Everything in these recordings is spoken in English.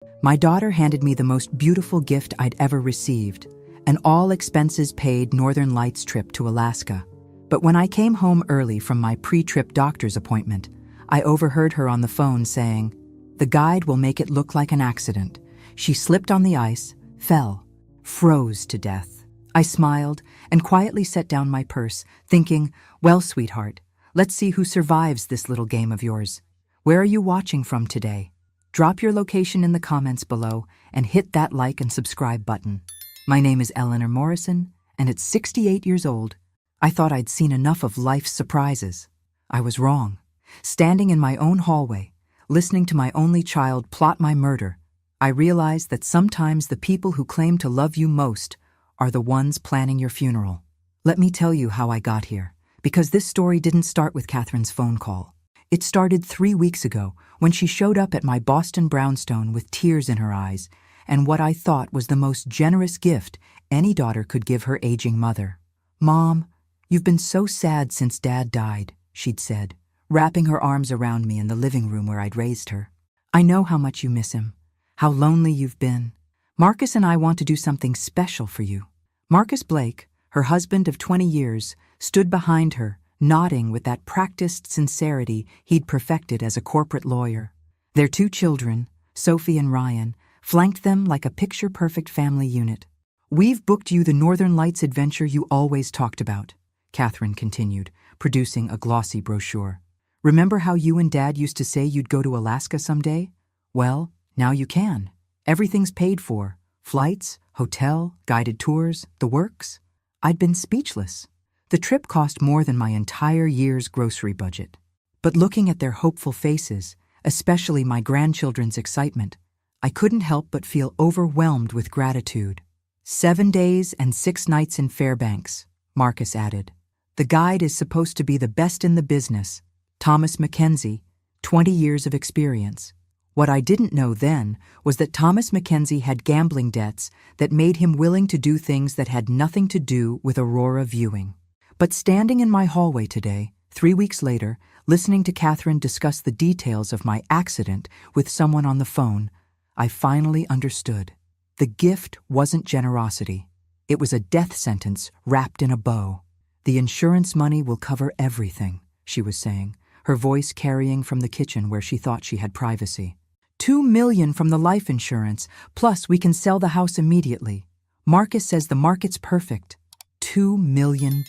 My daughter handed me the most beautiful gift I'd ever received, an all-expenses-paid Northern Lights trip to Alaska. But when I came home early from my pre-trip doctor's appointment, I overheard her on the phone saying, "The guide will make it look like an accident. She slipped on the ice, fell, froze to death." I smiled and quietly set down my purse, thinking, "Well, sweetheart, let's see who survives this little game of yours. Where are you watching from today? Drop your location in the comments below and hit that like and subscribe button." My name is Eleanor Morrison, and at 68 years old, I thought I'd seen enough of life's surprises. I was wrong. Standing in my own hallway, listening to my only child plot my murder, I realized that sometimes the people who claim to love you most are the ones planning your funeral. Let me tell you how I got here, because this story didn't start with Catherine's phone call. It started 3 weeks ago when she showed up at my Boston brownstone with tears in her eyes and what I thought was the most generous gift any daughter could give her aging mother. "Mom, you've been so sad since Dad died," she'd said, wrapping her arms around me in the living room where I'd raised her. "I know how much you miss him, how lonely you've been. Marcus and I want to do something special for you." Marcus Blake, her husband of 20 years, stood behind her, nodding with that practiced sincerity he'd perfected as a corporate lawyer. Their 2 children, Sophie and Ryan, flanked them like a picture-perfect family unit. "We've booked you the Northern Lights adventure you always talked about," Catherine continued, producing a glossy brochure. "Remember how you and Dad used to say you'd go to Alaska someday? Well, now you can. Everything's paid for. Flights, hotel, guided tours, the works." I'd been speechless. The trip cost more than my entire year's grocery budget. But looking at their hopeful faces, especially my grandchildren's excitement, I couldn't help but feel overwhelmed with gratitude. 7 days and 6 nights in Fairbanks, Marcus added. The guide is supposed to be the best in the business, Thomas Mackenzie, 20 years of experience. What I didn't know then was that Thomas Mackenzie had gambling debts that made him willing to do things that had nothing to do with Aurora viewing. But standing in my hallway today, 3 weeks later, listening to Catherine discuss the details of my accident with someone on the phone, I finally understood. The gift wasn't generosity. It was a death sentence wrapped in a bow. "The insurance money will cover everything," she was saying, her voice carrying from the kitchen where she thought she had privacy. $2 million from the life insurance, plus we can sell the house immediately. Marcus says the market's perfect. $2 million.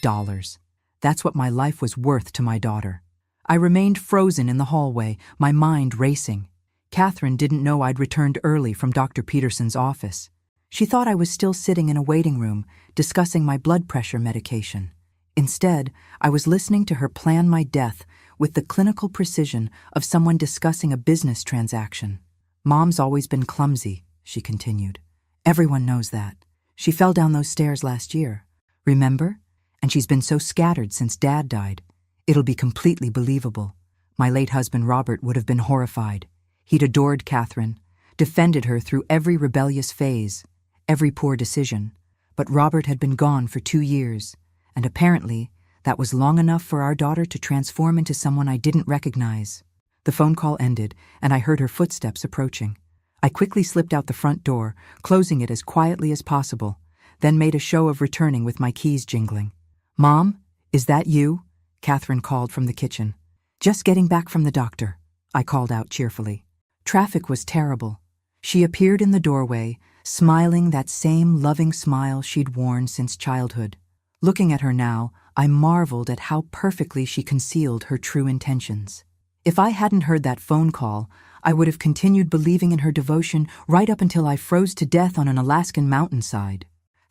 That's what my life was worth to my daughter. I remained frozen in the hallway, my mind racing. Catherine didn't know I'd returned early from Dr. Peterson's office. She thought I was still sitting in a waiting room, discussing my blood pressure medication. Instead, I was listening to her plan my death with the clinical precision of someone discussing a business transaction. "Mom's always been clumsy," she continued. "Everyone knows that. She fell down those stairs last year. Remember? And she's been so scattered since Dad died. It'll be completely believable." My late husband Robert would have been horrified. He'd adored Catherine, defended her through every rebellious phase, every poor decision. But Robert had been gone for 2 years, and apparently that was long enough for our daughter to transform into someone I didn't recognize. The phone call ended, and I heard her footsteps approaching. I quickly slipped out the front door, closing it as quietly as possible, then made a show of returning with my keys jingling. "Mom, is that you?" Catherine called from the kitchen. "Just getting back from the doctor," I called out cheerfully. Traffic was terrible. She appeared in the doorway, smiling that same loving smile she'd worn since childhood. Looking at her now, I marveled at how perfectly she concealed her true intentions. If I hadn't heard that phone call, I would have continued believing in her devotion right up until I froze to death on an Alaskan mountainside.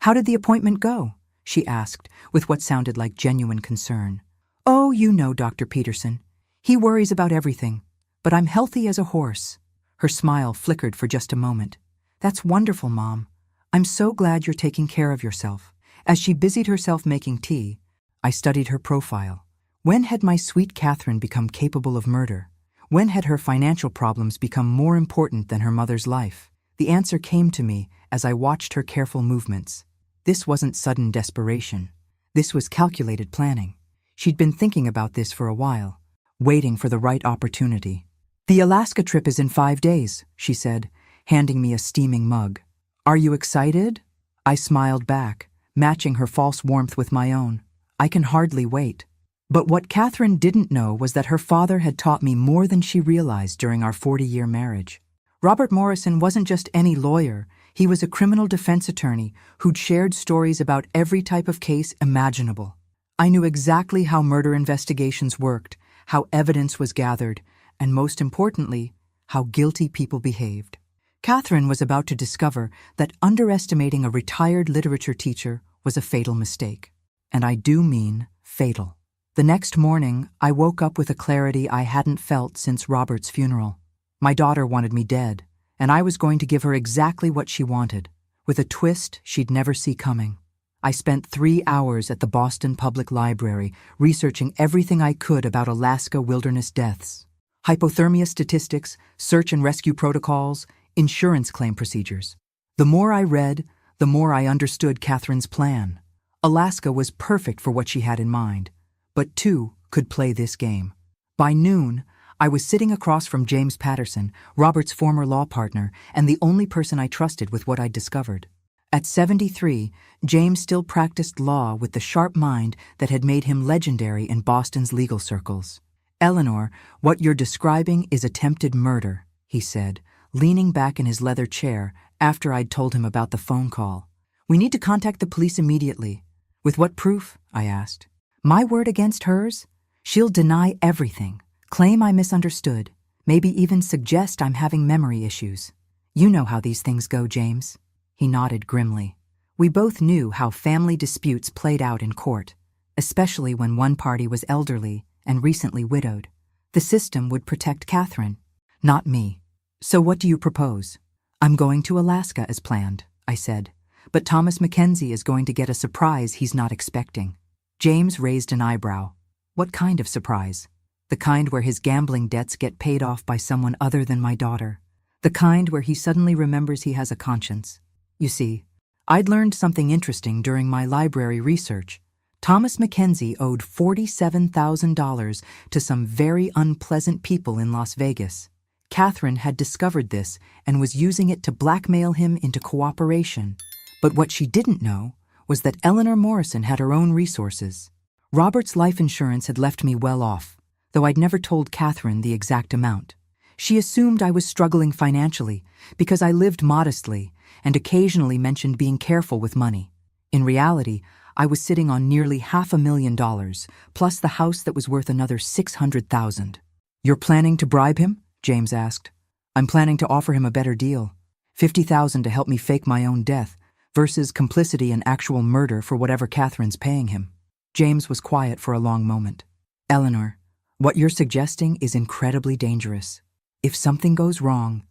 "How did the appointment go?" she asked, with what sounded like genuine concern. "Oh, you know Dr. Peterson. He worries about everything, but I'm healthy as a horse." Her smile flickered for just a moment. "That's wonderful, Mom. I'm so glad you're taking care of yourself." As she busied herself making tea, I studied her profile. When had my sweet Catherine become capable of murder? When had her financial problems become more important than her mother's life? The answer came to me as I watched her careful movements. This wasn't sudden desperation. This was calculated planning. She'd been thinking about this for a while, waiting for the right opportunity. "The Alaska trip is in 5 days," she said, handing me a steaming mug. "Are you excited?" I smiled back, matching her false warmth with my own. "I can hardly wait." But what Catherine didn't know was that her father had taught me more than she realized during our 40-year marriage. Robert Morrison wasn't just any lawyer. He was a criminal defense attorney who'd shared stories about every type of case imaginable. I knew exactly how murder investigations worked, how evidence was gathered, and most importantly, how guilty people behaved. Catherine was about to discover that underestimating a retired literature teacher was a fatal mistake. And I do mean fatal. The next morning, I woke up with a clarity I hadn't felt since Robert's funeral. My daughter wanted me dead, and I was going to give her exactly what she wanted, with a twist she'd never see coming. I spent 3 hours at the Boston Public Library researching everything I could about Alaska wilderness deaths. Hypothermia statistics, search and rescue protocols, insurance claim procedures. The more I read, the more I understood Catherine's plan. Alaska was perfect for what she had in mind, but two could play this game. By noon, I was sitting across from James Patterson, Robert's former law partner, and the only person I trusted with what I'd discovered. At 73, James still practiced law with the sharp mind that had made him legendary in Boston's legal circles. "Eleanor, what you're describing is attempted murder," he said, leaning back in his leather chair after I'd told him about the phone call. "We need to contact the police immediately." "With what proof?" I asked. "My word against hers? She'll deny everything, claim I misunderstood, maybe even suggest I'm having memory issues. You know how these things go, James." He nodded grimly. We both knew how family disputes played out in court, especially when one party was elderly and recently widowed. The system would protect Catherine, not me. "So what do you propose?" "I'm going to Alaska as planned," I said, "but Thomas Mackenzie is going to get a surprise he's not expecting." James raised an eyebrow. "What kind of surprise?" "The kind where his gambling debts get paid off by someone other than my daughter. The kind where he suddenly remembers he has a conscience. You see, I'd learned something interesting during my library research. Thomas Mackenzie owed $47,000 to some very unpleasant people in Las Vegas. Catherine had discovered this and was using it to blackmail him into cooperation. But what she didn't know was that Eleanor Morrison had her own resources. Robert's life insurance had left me well off, though I'd never told Catherine the exact amount. She assumed I was struggling financially because I lived modestly and occasionally mentioned being careful with money. In reality, I was sitting on nearly $500,000, plus the house that was worth another $600,000. "You're planning to bribe him?" James asked. "I'm planning to offer him a better deal. $50,000 to help me fake my own death versus complicity in actual murder for whatever Catherine's paying him." James was quiet for a long moment. "Eleanor, what you're suggesting is incredibly dangerous. If something goes wrong,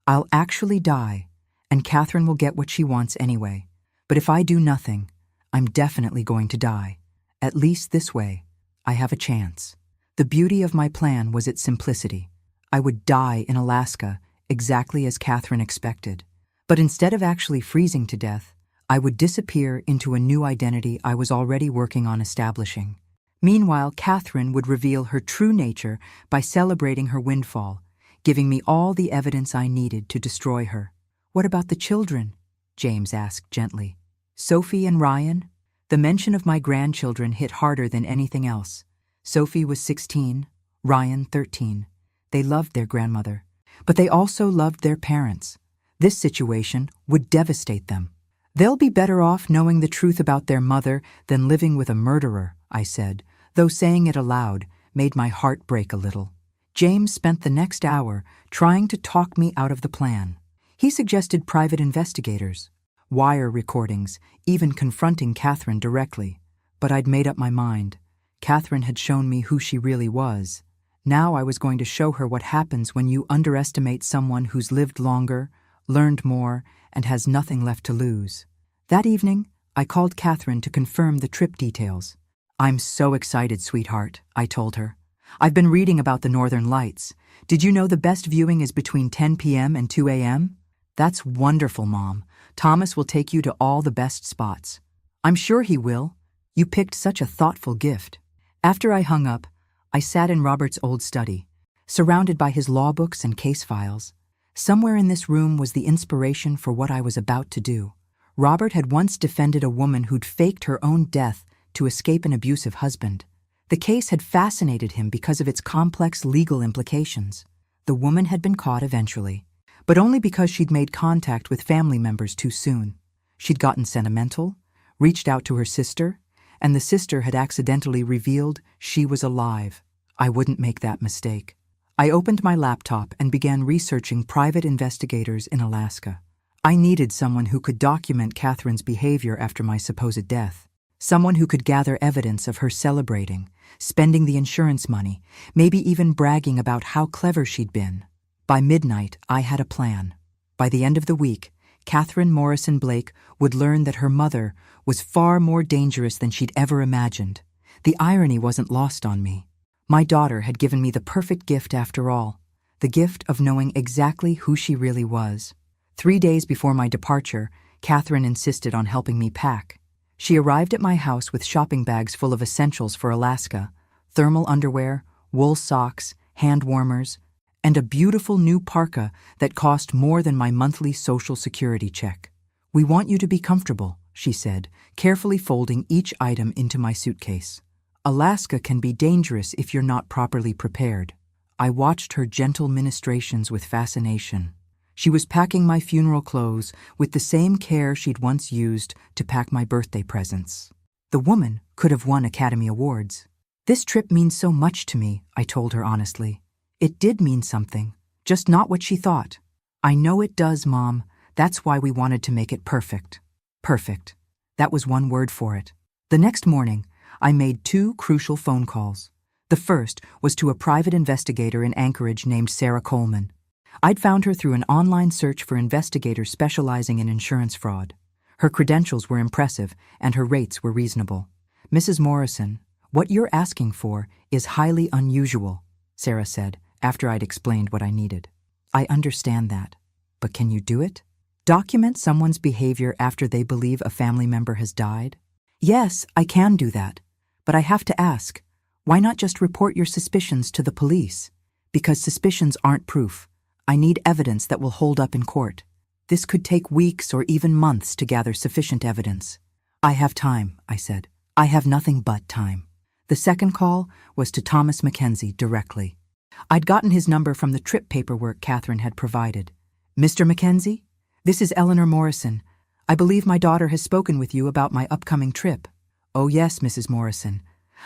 I'll actually die, and Catherine will get what she wants anyway. But if I do nothing, I'm definitely going to die. At least this way, I have a chance." The beauty of my plan was its simplicity. I would die in Alaska, exactly as Catherine expected. But instead of actually freezing to death, I would disappear into a new identity I was already working on establishing. Meanwhile, Catherine would reveal her true nature by celebrating her windfall, giving me all the evidence I needed to destroy her. "What about the children?" James asked gently. "Sophie and Ryan?" The mention of my grandchildren hit harder than anything else. Sophie was 16, Ryan 13. They loved their grandmother, but they also loved their parents. This situation would devastate them. "They'll be better off knowing the truth about their mother than living with a murderer," I said, though saying it aloud made my heart break a little. James spent the next hour trying to talk me out of the plan. He suggested private investigators, wire recordings, even confronting Catherine directly. But I'd made up my mind. Catherine had shown me who she really was. Now I was going to show her what happens when you underestimate someone who's lived longer, learned more, and has nothing left to lose. That evening, I called Catherine to confirm the trip details. "I'm so excited, sweetheart," I told her. "I've been reading about the Northern Lights. Did you know the best viewing is between 10 p.m. and 2 a.m.? "That's wonderful, Mom. Thomas will take you to all the best spots." "I'm sure he will. You picked such a thoughtful gift." After I hung up, I sat in Robert's old study, surrounded by his law books and case files. Somewhere in this room was the inspiration for what I was about to do. Robert had once defended a woman who'd faked her own death to escape an abusive husband. The case had fascinated him because of its complex legal implications. The woman had been caught eventually, but only because she'd made contact with family members too soon. She'd gotten sentimental, reached out to her sister, and the sister had accidentally revealed she was alive. I wouldn't make that mistake. I opened my laptop and began researching private investigators in Alaska. I needed someone who could document Catherine's behavior after my supposed death. Someone who could gather evidence of her celebrating, spending the insurance money, maybe even bragging about how clever she'd been. By midnight, I had a plan. By the end of the week, Catherine Morrison Blake would learn that her mother was far more dangerous than she'd ever imagined. The irony wasn't lost on me. My daughter had given me the perfect gift after all, the gift of knowing exactly who she really was. 3 days before my departure, Catherine insisted on helping me pack. She arrived at my house with shopping bags full of essentials for Alaska: thermal underwear, wool socks, hand warmers, and a beautiful new parka that cost more than my monthly Social Security check. "We want you to be comfortable," she said, carefully folding each item into my suitcase. "Alaska can be dangerous if you're not properly prepared." I watched her gentle ministrations with fascination. She was packing my funeral clothes with the same care she'd once used to pack my birthday presents. The woman could have won Academy Awards. "This trip means so much to me," I told her honestly. It did mean something, just not what she thought. "I know it does, Mom. That's why we wanted to make it perfect." Perfect. That was one word for it. The next morning, I made 2 crucial phone calls. The first was to a private investigator in Anchorage named Sarah Coleman. I'd found her through an online search for investigators specializing in insurance fraud. Her credentials were impressive, and her rates were reasonable. "Mrs. Morrison, what you're asking for is highly unusual," Sarah said, after I'd explained what I needed. "I understand that. But can you do it? Document someone's behavior after they believe a family member has died?" "Yes, I can do that. But I have to ask, why not just report your suspicions to the police? Because suspicions aren't proof. I need evidence that will hold up in court. This could take weeks or even months to gather sufficient evidence." "I have time," I said. "I have nothing but time." The second call was to Thomas Mackenzie directly. I'd gotten his number from the trip paperwork Catherine had provided. "Mr. Mackenzie? This is Eleanor Morrison. I believe my daughter has spoken with you about my upcoming trip." "Oh yes, Mrs. Morrison.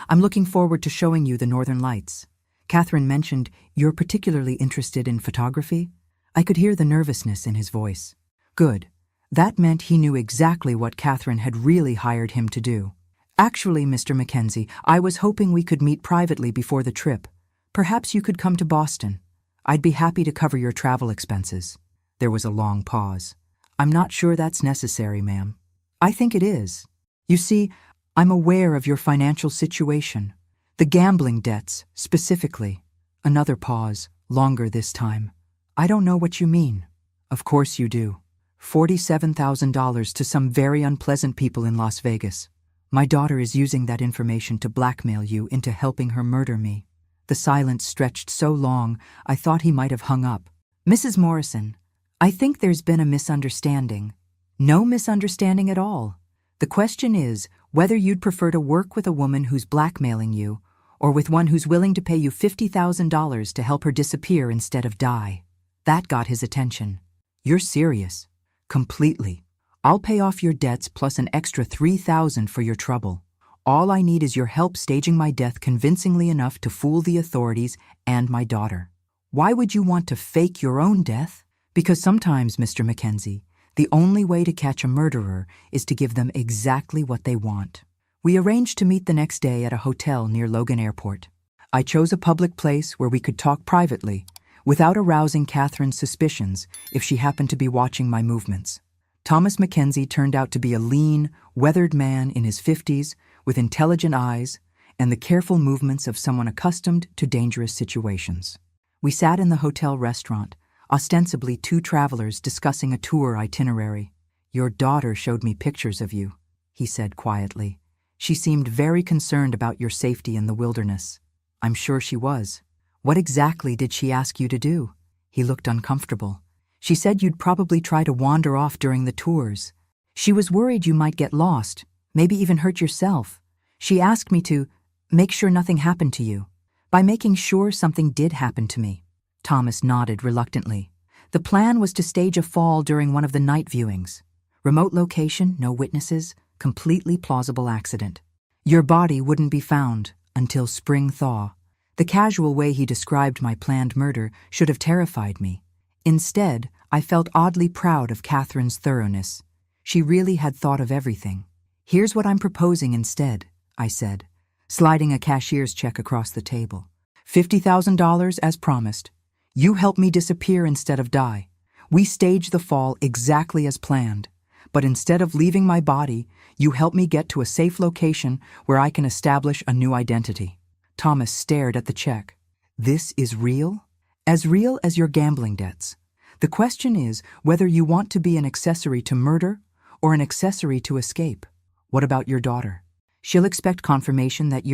I'm looking forward to showing you the Northern Lights. Catherine mentioned you're particularly interested in photography." I could hear the nervousness in his voice. Good. That meant he knew exactly what Catherine had really hired him to do. "Actually, Mr. Mackenzie, I was hoping we could meet privately before the trip. Perhaps you could come to Boston. I'd be happy to cover your travel expenses." There was a long pause. "I'm not sure that's necessary, ma'am." "I think it is. You see, I'm aware of your financial situation. The gambling debts, specifically." Another pause, longer this time. "I don't know what you mean." "Of course you do. $47,000 to some very unpleasant people in Las Vegas. My daughter is using that information to blackmail you into helping her murder me." The silence stretched so long, I thought he might have hung up. "Mrs. Morrison, I think there's been a misunderstanding." "No misunderstanding at all. The question is whether you'd prefer to work with a woman who's blackmailing you or with one who's willing to pay you $50,000 to help her disappear instead of die." That got his attention. "You're serious?" "Completely. I'll pay off your debts plus an extra $3,000 for your trouble. All I need is your help staging my death convincingly enough to fool the authorities and my daughter." "Why would you want to fake your own death?" "Because sometimes, Mr. Mackenzie, the only way to catch a murderer is to give them exactly what they want." We arranged to meet the next day at a hotel near Logan Airport. I chose a public place where we could talk privately, without arousing Catherine's suspicions if she happened to be watching my movements. Thomas Mackenzie turned out to be a lean, weathered man in his 50s with intelligent eyes and the careful movements of someone accustomed to dangerous situations. We sat in the hotel restaurant, ostensibly 2 travelers discussing a tour itinerary. "Your daughter showed me pictures of you," he said quietly. "She seemed very concerned about your safety in the wilderness." "I'm sure she was. What exactly did she ask you to do?" He looked uncomfortable. She said you'd probably try to wander off during the tours. She was worried you might get lost, maybe even hurt yourself. She asked me to make sure nothing happened to you. By making sure something did happen to me. Thomas nodded reluctantly. The plan was to stage a fall during one of the night viewings. Remote location, no witnesses, completely plausible accident. Your body wouldn't be found until spring thaw. The casual way he described my planned murder should have terrified me. Instead, I felt oddly proud of Catherine's thoroughness. She really had thought of everything. Here's what I'm proposing instead, I said, sliding a cashier's check across the table. $50,000 as promised. You help me disappear instead of die. We stage the fall exactly as planned. But instead of leaving my body, you help me get to a safe location where I can establish a new identity. Thomas stared at the check. This is real? As real as your gambling debts. The question is whether you want to be an accessory to murder or an accessory to escape. What about your daughter? She'll expect confirmation that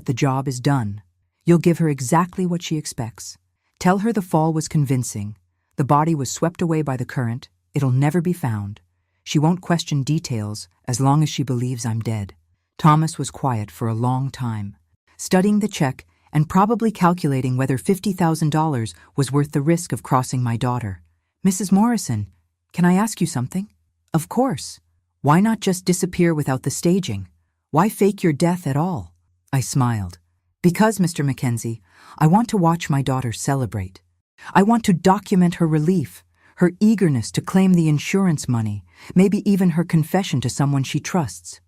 the job is done. You'll give her exactly what she expects. Tell her the fall was convincing. The body was swept away by the current. It'll never be found. She won't question details as long as she believes I'm dead. Thomas was quiet for a long time, studying the check and probably calculating whether $50,000 was worth the risk of crossing my daughter. Mrs. Morrison, can I ask you something? Of course. Why not just disappear without the staging? Why fake your death at all? I smiled. Because, Mr. Mackenzie, I want to watch my daughter celebrate. I want to document her relief, her eagerness to claim the insurance money, maybe even her confession to someone she trusts.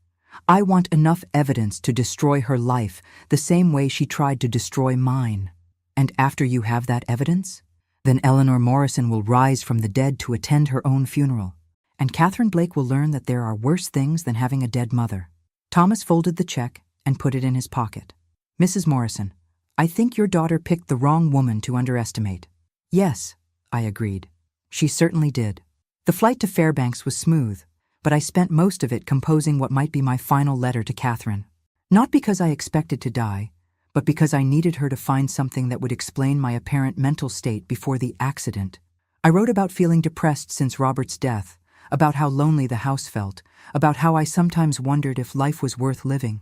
I want enough evidence to destroy her life the same way she tried to destroy mine. And after you have that evidence, then Eleanor Morrison will rise from the dead to attend her own funeral. And Catherine Blake will learn that there are worse things than having a dead mother. Thomas folded the check and put it in his pocket. Mrs. Morrison, I think your daughter picked the wrong woman to underestimate. Yes, I agreed. She certainly did. The flight to Fairbanks was smooth, but I spent most of it composing what might be my final letter to Catherine. Not because I expected to die, but because I needed her to find something that would explain my apparent mental state before the accident. I wrote about feeling depressed since Robert's death, about how lonely the house felt, about how I sometimes wondered if life was worth living.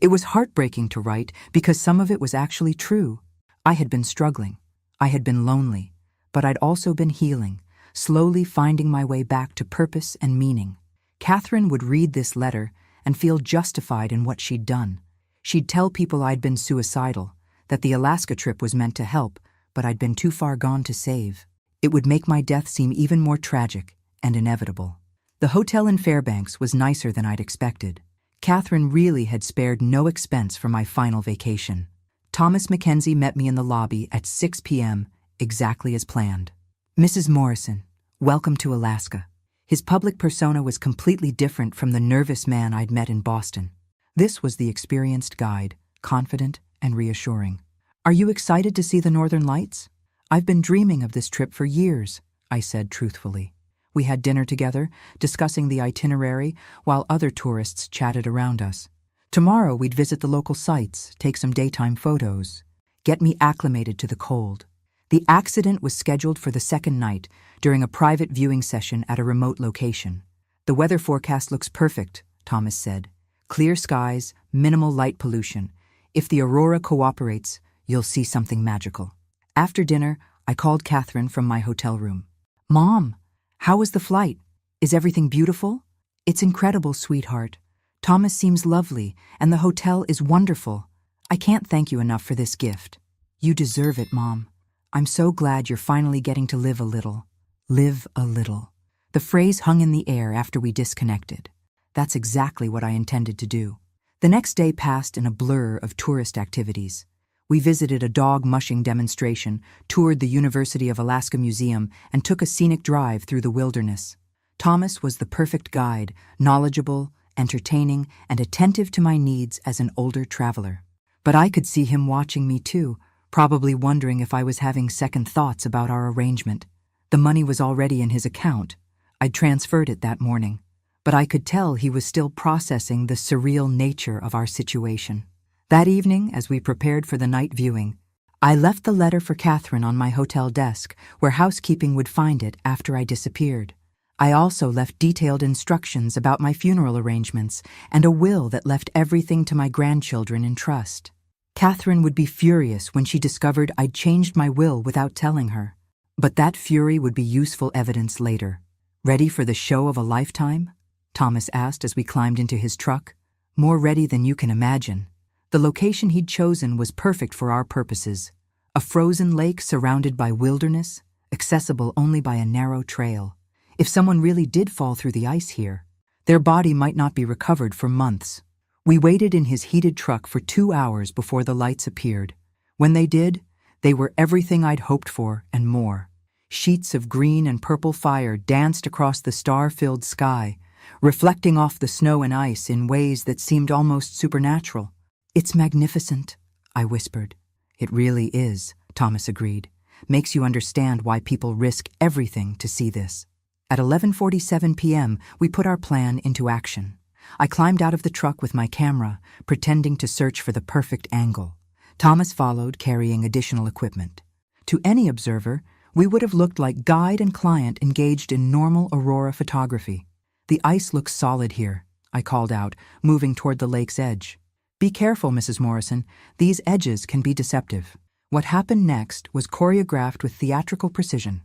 It was heartbreaking to write because some of it was actually true. I had been struggling. I had been lonely, but I'd also been healing, slowly finding my way back to purpose and meaning. Catherine would read this letter and feel justified in what she'd done. She'd tell people I'd been suicidal, that the Alaska trip was meant to help, but I'd been too far gone to save. It would make my death seem even more tragic and inevitable. The hotel in Fairbanks was nicer than I'd expected. Catherine really had spared no expense for my final vacation. Thomas Mackenzie met me in the lobby at 6 p.m., exactly as planned. Mrs. Morrison, welcome to Alaska. His public persona was completely different from the nervous man I'd met in Boston. This was the experienced guide, confident and reassuring. Are you excited to see the Northern Lights? I've been dreaming of this trip for years, I said truthfully. We had dinner together, discussing the itinerary, while other tourists chatted around us. Tomorrow we'd visit the local sites, take some daytime photos, get me acclimated to the cold. The accident was scheduled for the second night, during a private viewing session at a remote location. The weather forecast looks perfect, Thomas said. Clear skies, minimal light pollution. If the aurora cooperates, you'll see something magical. After dinner, I called Catherine from my hotel room. Mom, how was the flight? Is everything beautiful? It's incredible, sweetheart. Thomas seems lovely, and the hotel is wonderful. I can't thank you enough for this gift. You deserve it, Mom. I'm so glad you're finally getting to live a little. Live a little. The phrase hung in the air after we disconnected. That's exactly what I intended to do. The next day passed in a blur of tourist activities. We visited a dog mushing demonstration, toured the University of Alaska Museum, and took a scenic drive through the wilderness. Thomas was the perfect guide, knowledgeable, entertaining, and attentive to my needs as an older traveler. But I could see him watching me too, probably wondering if I was having second thoughts about our arrangement. The money was already in his account. I'd transferred it that morning. But I could tell he was still processing the surreal nature of our situation. That evening, as we prepared for the night viewing, I left the letter for Catherine on my hotel desk, where housekeeping would find it after I disappeared. I also left detailed instructions about my funeral arrangements and a will that left everything to my grandchildren in trust. Catherine would be furious when she discovered I'd changed my will without telling her. But that fury would be useful evidence later. "Ready for the show of a lifetime?" Thomas asked as we climbed into his truck. "More ready than you can imagine." The location he'd chosen was perfect for our purposes. A frozen lake surrounded by wilderness, accessible only by a narrow trail. If someone really did fall through the ice here, their body might not be recovered for months. We waited in his heated truck for 2 hours before the lights appeared. When they did, they were everything I'd hoped for and more. Sheets of green and purple fire danced across the star-filled sky, reflecting off the snow and ice in ways that seemed almost supernatural. "It's magnificent," I whispered. "It really is," Thomas agreed. "Makes you understand why people risk everything to see this." At 11:47 p.m., we put our plan into action. I climbed out of the truck with my camera, pretending to search for the perfect angle. Thomas followed, carrying additional equipment. To any observer, we would have looked like guide and client engaged in normal aurora photography. "The ice looks solid here," I called out, moving toward the lake's edge. "Be careful, Mrs. Morrison. These edges can be deceptive." What happened next was choreographed with theatrical precision.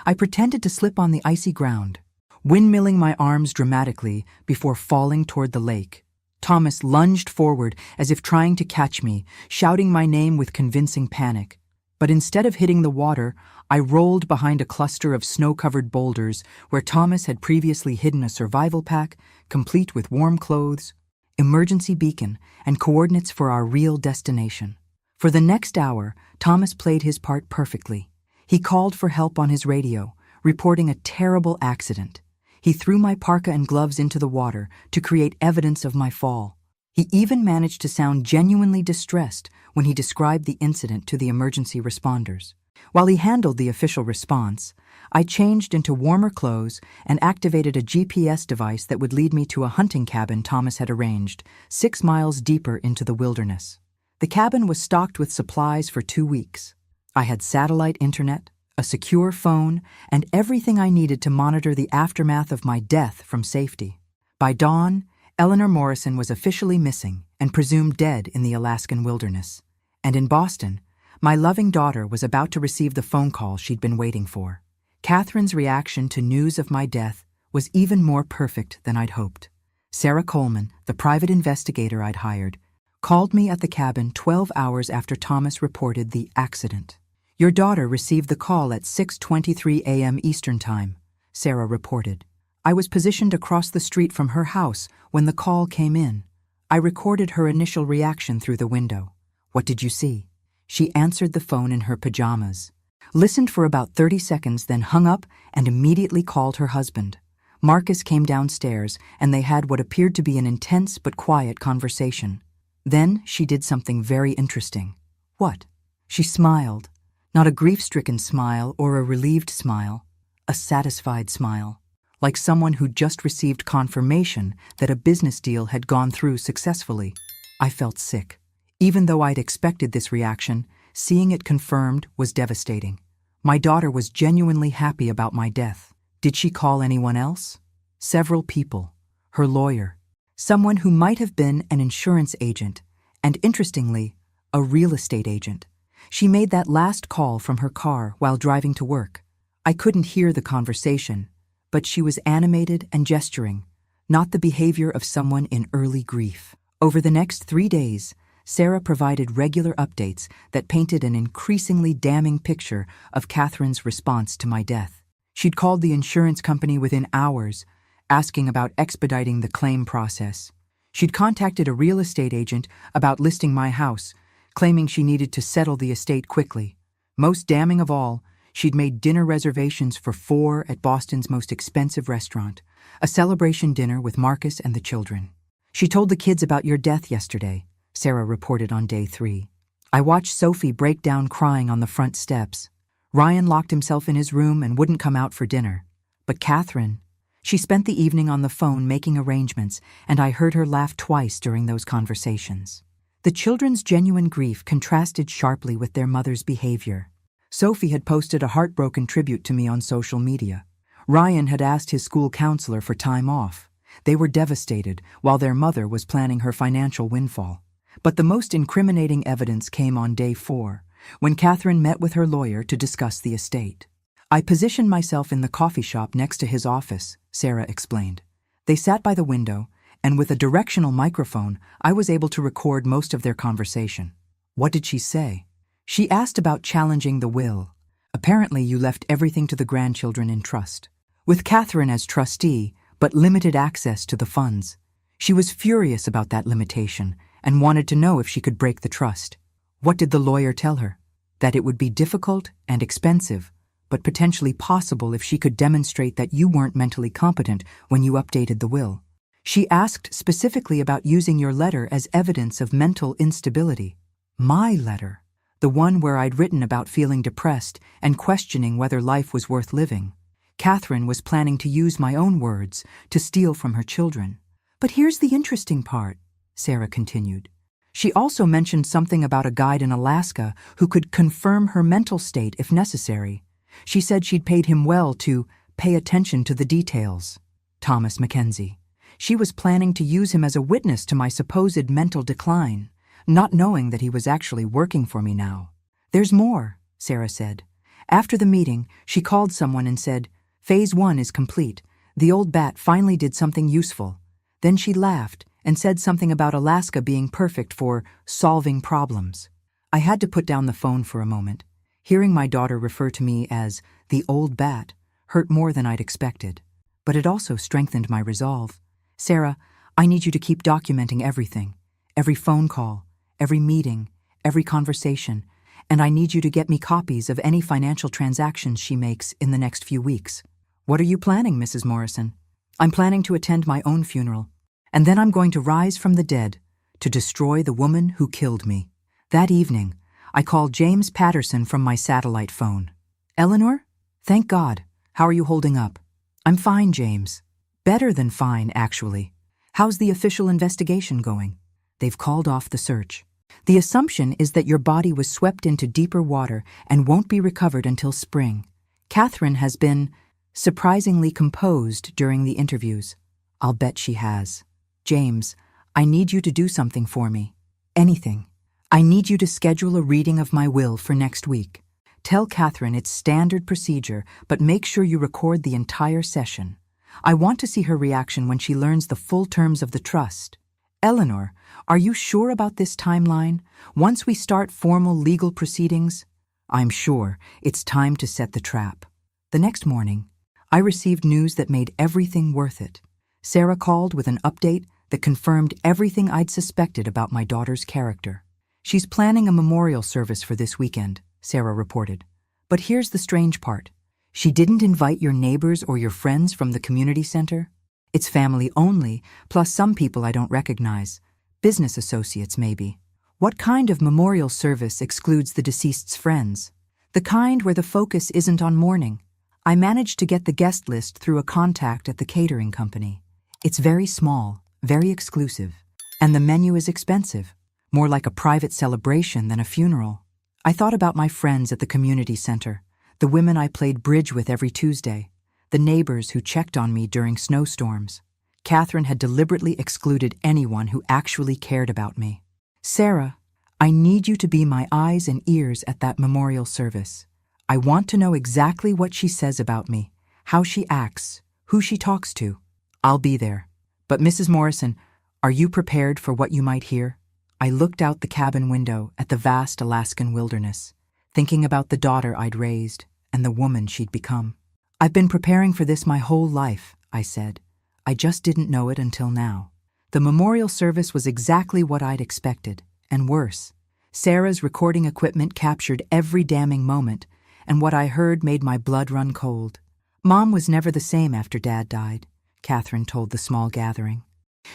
I pretended to slip on the icy ground, windmilling my arms dramatically before falling toward the lake. Thomas lunged forward as if trying to catch me, shouting my name with convincing panic. But instead of hitting the water, I rolled behind a cluster of snow-covered boulders where Thomas had previously hidden a survival pack, complete with warm clothes, emergency beacon, and coordinates for our real destination. For the next hour, Thomas played his part perfectly. He called for help on his radio, reporting a terrible accident. He threw my parka and gloves into the water to create evidence of my fall. He even managed to sound genuinely distressed when he described the incident to the emergency responders. While he handled the official response, I changed into warmer clothes and activated a GPS device that would lead me to a hunting cabin Thomas had arranged, 6 miles deeper into the wilderness. The cabin was stocked with supplies for 2 weeks. I had satellite internet, a secure phone, and everything I needed to monitor the aftermath of my death from safety. By dawn, Eleanor Morrison was officially missing and presumed dead in the Alaskan wilderness. And in Boston, my loving daughter was about to receive the phone call she'd been waiting for. Catherine's reaction to news of my death was even more perfect than I'd hoped. Sarah Coleman, the private investigator I'd hired, called me at the cabin 12 hours after Thomas reported the accident. "Your daughter received the call at 6:23 a.m. Eastern Time," Sarah reported. "I was positioned across the street from her house when the call came in. I recorded her initial reaction through the window. What did you see?" She answered the phone in her pajamas, listened for about 30 seconds, then hung up and immediately called her husband. Marcus came downstairs, and they had what appeared to be an intense but quiet conversation. Then she did something very interesting. "What?" She smiled. Not a grief-stricken smile or a relieved smile, a satisfied smile, like someone who'd just received confirmation that a business deal had gone through successfully. I felt sick. Even though I'd expected this reaction, seeing it confirmed was devastating. My daughter was genuinely happy about my death. Did she call anyone else? Several people. Her lawyer. Someone who might have been an insurance agent, and interestingly, a real estate agent. She made that last call from her car while driving to work. I couldn't hear the conversation, but she was animated and gesturing, not the behavior of someone in early grief. Over the next 3 days, Sarah provided regular updates that painted an increasingly damning picture of Catherine's response to my death. She'd called the insurance company within hours, asking about expediting the claim process. She'd contacted a real estate agent about listing my house, claiming she needed to settle the estate quickly. Most damning of all, she'd made dinner reservations for 4 at Boston's most expensive restaurant, a celebration dinner with Marcus and the children. "She told the kids about your death yesterday," Sarah reported on day 3. "I watched Sophie break down crying on the front steps. Ryan locked himself in his room and wouldn't come out for dinner. But Catherine, she spent the evening on the phone making arrangements, and I heard her laugh twice during those conversations. The children's genuine grief contrasted sharply with their mother's behavior. Sophie had posted a heartbroken tribute to me on social media. Ryan had asked his school counselor for time off. They were devastated, while their mother was planning her financial windfall. But the most incriminating evidence came on day 4, when Catherine met with her lawyer to discuss the estate. I positioned myself in the coffee shop next to his office, Sarah explained. They sat by the window, and with a directional microphone, I was able to record most of their conversation. What did she say? She asked about challenging the will. Apparently, you left everything to the grandchildren in trust, with Catherine as trustee, but limited access to the funds. She was furious about that limitation and wanted to know if she could break the trust. What did the lawyer tell her? That it would be difficult and expensive, but potentially possible if she could demonstrate that you weren't mentally competent when you updated the will. She asked specifically about using your letter as evidence of mental instability. My letter, the one where I'd written about feeling depressed and questioning whether life was worth living. Catherine was planning to use my own words to steal from her children. But here's the interesting part, Sarah continued. She also mentioned something about a guide in Alaska who could confirm her mental state if necessary. She said she'd paid him well to pay attention to the details. Thomas Mackenzie. She was planning to use him as a witness to my supposed mental decline, not knowing that he was actually working for me now. There's more, Sarah said. After the meeting, she called someone and said, Phase 1 is complete. The old bat finally did something useful. Then she laughed and said something about Alaska being perfect for solving problems. I had to put down the phone for a moment. Hearing my daughter refer to me as the old bat hurt more than I'd expected, but it also strengthened my resolve. Sarah, I need you to keep documenting everything, every phone call, every meeting, every conversation, and I need you to get me copies of any financial transactions she makes in the next few weeks. What are you planning, Mrs. Morrison? I'm planning to attend my own funeral, and then I'm going to rise from the dead to destroy the woman who killed me. That evening, I called James Patterson from my satellite phone. Eleanor? Thank God. How are you holding up? I'm fine, James. Better than fine, actually. How's the official investigation going? They've called off the search. The assumption is that your body was swept into deeper water and won't be recovered until spring. Catherine has been surprisingly composed during the interviews. I'll bet she has. James, I need you to do something for me. Anything. I need you to schedule a reading of my will for next week. Tell Catherine it's standard procedure, but make sure you record the entire session. I want to see her reaction when she learns the full terms of the trust. Eleanor, are you sure about this timeline? Once we start formal legal proceedings? I'm sure. It's time to set the trap. The next morning, I received news that made everything worth it. Sarah called with an update that confirmed everything I'd suspected about my daughter's character. She's planning a memorial service for this weekend, Sarah reported. But here's the strange part. She didn't invite your neighbors or your friends from the community center. It's family only, plus some people I don't recognize. Business associates, maybe. What kind of memorial service excludes the deceased's friends? The kind where the focus isn't on mourning. I managed to get the guest list through a contact at the catering company. It's very small, very exclusive, and the menu is expensive, more like a private celebration than a funeral. I thought about my friends at the community center, the women I played bridge with every Tuesday, the neighbors who checked on me during snowstorms. Catherine had deliberately excluded anyone who actually cared about me. Sarah, I need you to be my eyes and ears at that memorial service. I want to know exactly what she says about me, how she acts, who she talks to. I'll be there. But Mrs. Morrison, are you prepared for what you might hear? I looked out the cabin window at the vast Alaskan wilderness, thinking about the daughter I'd raised and the woman she'd become. I've been preparing for this my whole life, I said. I just didn't know it until now. The memorial service was exactly what I'd expected, and worse. Sarah's recording equipment captured every damning moment, and what I heard made my blood run cold. Mom was never the same after Dad died, Catherine told the small gathering.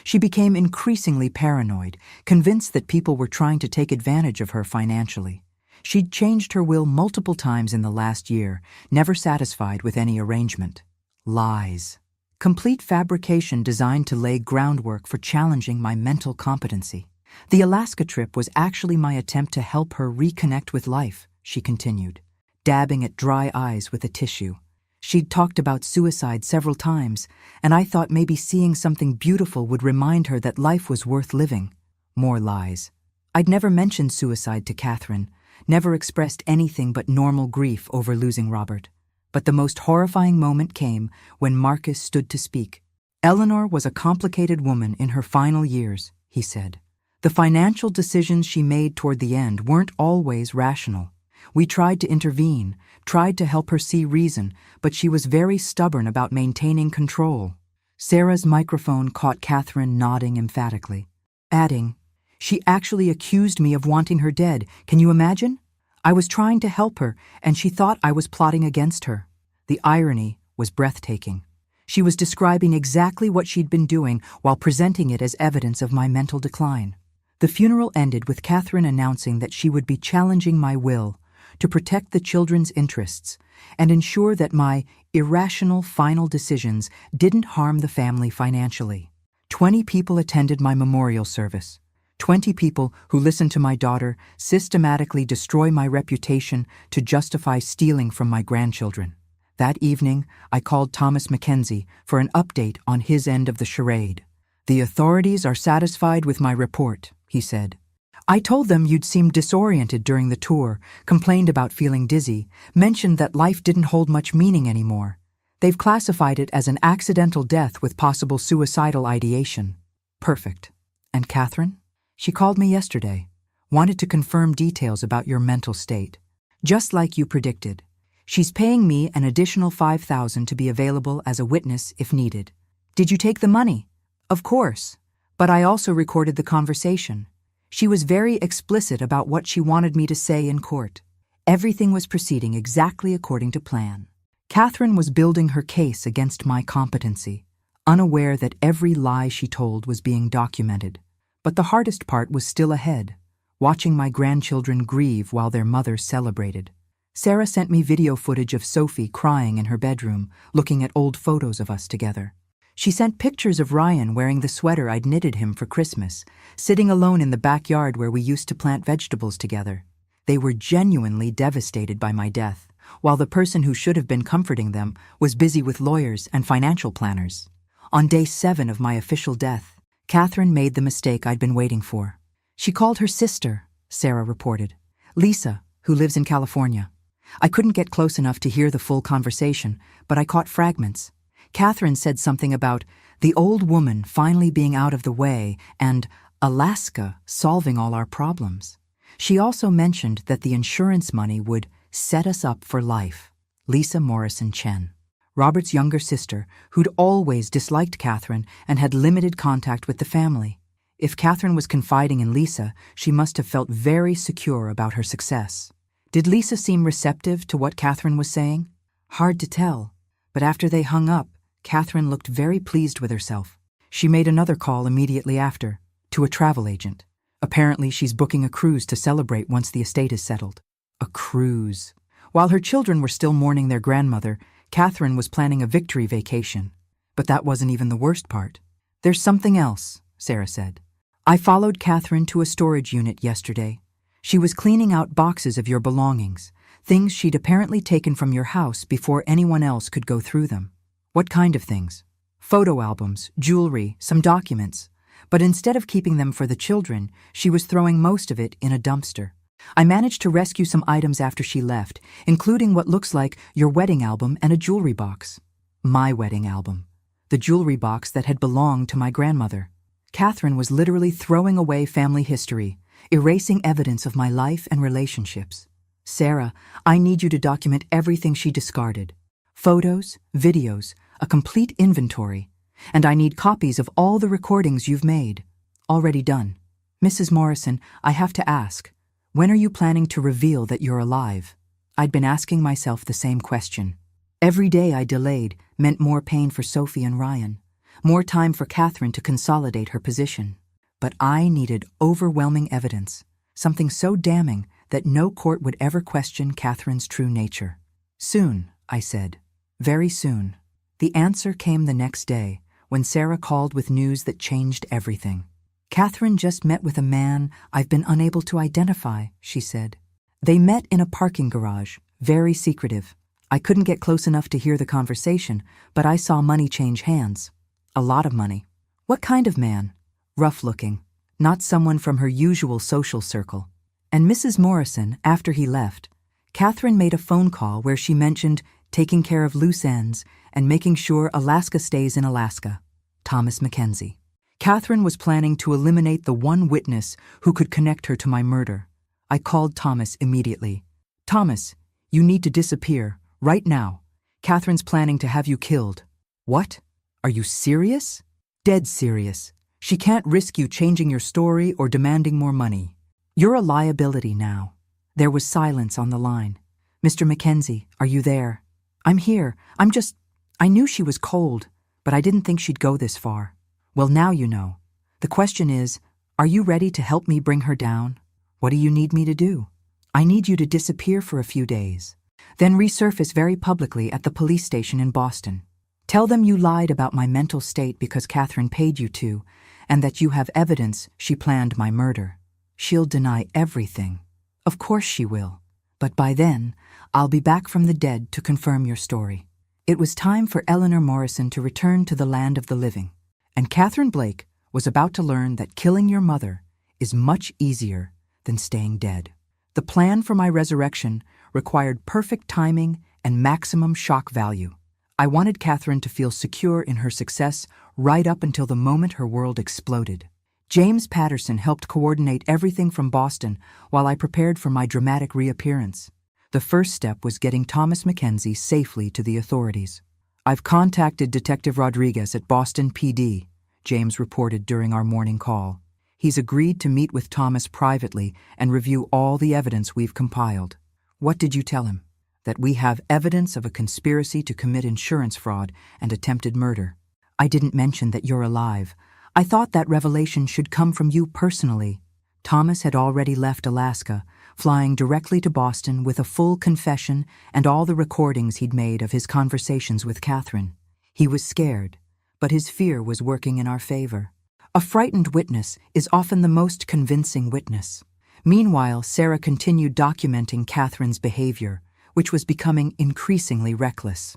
She became increasingly paranoid, convinced that people were trying to take advantage of her financially. She'd changed her will multiple times in the last year, never satisfied with any arrangement. Lies. Complete fabrication designed to lay groundwork for challenging my mental competency. The Alaska trip was actually my attempt to help her reconnect with life, she continued, dabbing at dry eyes with a tissue. She'd talked about suicide several times, and I thought maybe seeing something beautiful would remind her that life was worth living. More lies. I'd never mentioned suicide to Catherine, never expressed anything but normal grief over losing Robert. But the most horrifying moment came when Marcus stood to speak. Eleanor was a complicated woman in her final years, he said. The financial decisions she made toward the end weren't always rational. We tried to intervene, tried to help her see reason, but she was very stubborn about maintaining control. Sarah's microphone caught Catherine nodding emphatically, adding, "She actually accused me of wanting her dead. Can you imagine? I was trying to help her, and she thought I was plotting against her." The irony was breathtaking. She was describing exactly what she'd been doing while presenting it as evidence of my mental decline. The funeral ended with Catherine announcing that she would be challenging my will to protect the children's interests and ensure that my irrational final decisions didn't harm the family financially. 20 people attended my memorial service. 20 people who listened to my daughter systematically destroy my reputation to justify stealing from my grandchildren. That evening, I called Thomas Mackenzie for an update on his end of the charade. "The authorities are satisfied with my report," he said. "I told them you'd seemed disoriented during the tour, complained about feeling dizzy, mentioned that life didn't hold much meaning anymore. They've classified it as an accidental death with possible suicidal ideation." "Perfect. And Catherine?" "She called me yesterday. Wanted to confirm details about your mental state. Just like you predicted. She's paying me an additional $5,000 to be available as a witness if needed." "Did you take the money?" "Of course. But I also recorded the conversation. She was very explicit about what she wanted me to say in court. Everything was proceeding exactly according to plan." Catherine was building her case against my competency, unaware that every lie she told was being documented. But the hardest part was still ahead, watching my grandchildren grieve while their mother celebrated. Sarah sent me video footage of Sophie crying in her bedroom, looking at old photos of us together. She sent pictures of Ryan wearing the sweater I'd knitted him for Christmas, sitting alone in the backyard where we used to plant vegetables together. They were genuinely devastated by my death, while the person who should have been comforting them was busy with lawyers and financial planners. On day 7 of my official death, Catherine made the mistake I'd been waiting for. She called her sister, Sarah reported, Lisa, who lives in California. I couldn't get close enough to hear the full conversation, but I caught fragments. Catherine said something about the old woman finally being out of the way and Alaska solving all our problems. She also mentioned that the insurance money would set us up for life. Lisa Morrison Chen, Robert's younger sister, who'd always disliked Catherine and had limited contact with the family. If Catherine was confiding in Lisa, she must have felt very secure about her success. Did Lisa seem receptive to what Catherine was saying? Hard to tell, but after they hung up, Catherine looked very pleased with herself. She made another call immediately after, to a travel agent. Apparently she's booking a cruise to celebrate once the estate is settled. A cruise. While her children were still mourning their grandmother, Catherine was planning a victory vacation. But that wasn't even the worst part. "There's something else," Sarah said. "I followed Catherine to a storage unit yesterday. She was cleaning out boxes of your belongings, things she'd apparently taken from your house before anyone else could go through them." "What kind of things?" "Photo albums, jewelry, some documents. But instead of keeping them for the children, she was throwing most of it in a dumpster. I managed to rescue some items after she left, including what looks like your wedding album and a jewelry box." My wedding album. The jewelry box that had belonged to my grandmother. Catherine was literally throwing away family history, erasing evidence of my life and relationships. "Sarah, I need you to document everything she discarded. Photos, videos, a complete inventory. And I need copies of all the recordings you've made. Already done. Mrs. Morrison, I have to ask, when are you planning to reveal that you're alive?" I'd been asking myself the same question. Every day I delayed meant more pain for Sophie and Ryan, more time for Catherine to consolidate her position. But I needed overwhelming evidence, something so damning that no court would ever question Catherine's true nature. "Soon," I said. "Very soon." The answer came the next day, when Sarah called with news that changed everything. Catherine just met with a man I've been unable to identify, she said. They met in a parking garage, very secretive. I couldn't get close enough to hear the conversation, but I saw money change hands. A lot of money. What kind of man? Rough-looking. Not someone from her usual social circle. And Mrs. Morrison, after he left, Catherine made a phone call where she mentioned taking care of loose ends and making sure Alaska stays in Alaska. Thomas Mackenzie. Catherine was planning to eliminate the one witness who could connect her to my murder. I called Thomas immediately. Thomas, you need to disappear, right now. Catherine's planning to have you killed. What? Are you serious? Dead serious. She can't risk you changing your story or demanding more money. You're a liability now. There was silence on the line. Mr. Mackenzie, are you there? I'm here. I knew she was cold, but I didn't think she'd go this far. Well, now you know. The question is, are you ready to help me bring her down? What do you need me to do? I need you to disappear for a few days, then resurface very publicly at the police station in Boston. Tell them you lied about my mental state because Catherine paid you to, and that you have evidence she planned my murder. She'll deny everything. Of course she will. But by then, I'll be back from the dead to confirm your story. It was time for Eleanor Morrison to return to the land of the living, and Catherine Blake was about to learn that killing your mother is much easier than staying dead. The plan for my resurrection required perfect timing and maximum shock value. I wanted Catherine to feel secure in her success right up until the moment her world exploded. James Patterson helped coordinate everything from Boston while I prepared for my dramatic reappearance. The first step was getting Thomas Mackenzie safely to the authorities. I've contacted Detective Rodriguez at Boston PD, James reported during our morning call. He's agreed to meet with Thomas privately and review all the evidence we've compiled. What did you tell him? That we have evidence of a conspiracy to commit insurance fraud and attempted murder. I didn't mention that you're alive. I thought that revelation should come from you personally. Thomas had already left Alaska, flying directly to Boston with a full confession and all the recordings he'd made of his conversations with Catherine. He was scared, but his fear was working in our favor. A frightened witness is often the most convincing witness. Meanwhile, Sarah continued documenting Catherine's behavior, which was becoming increasingly reckless.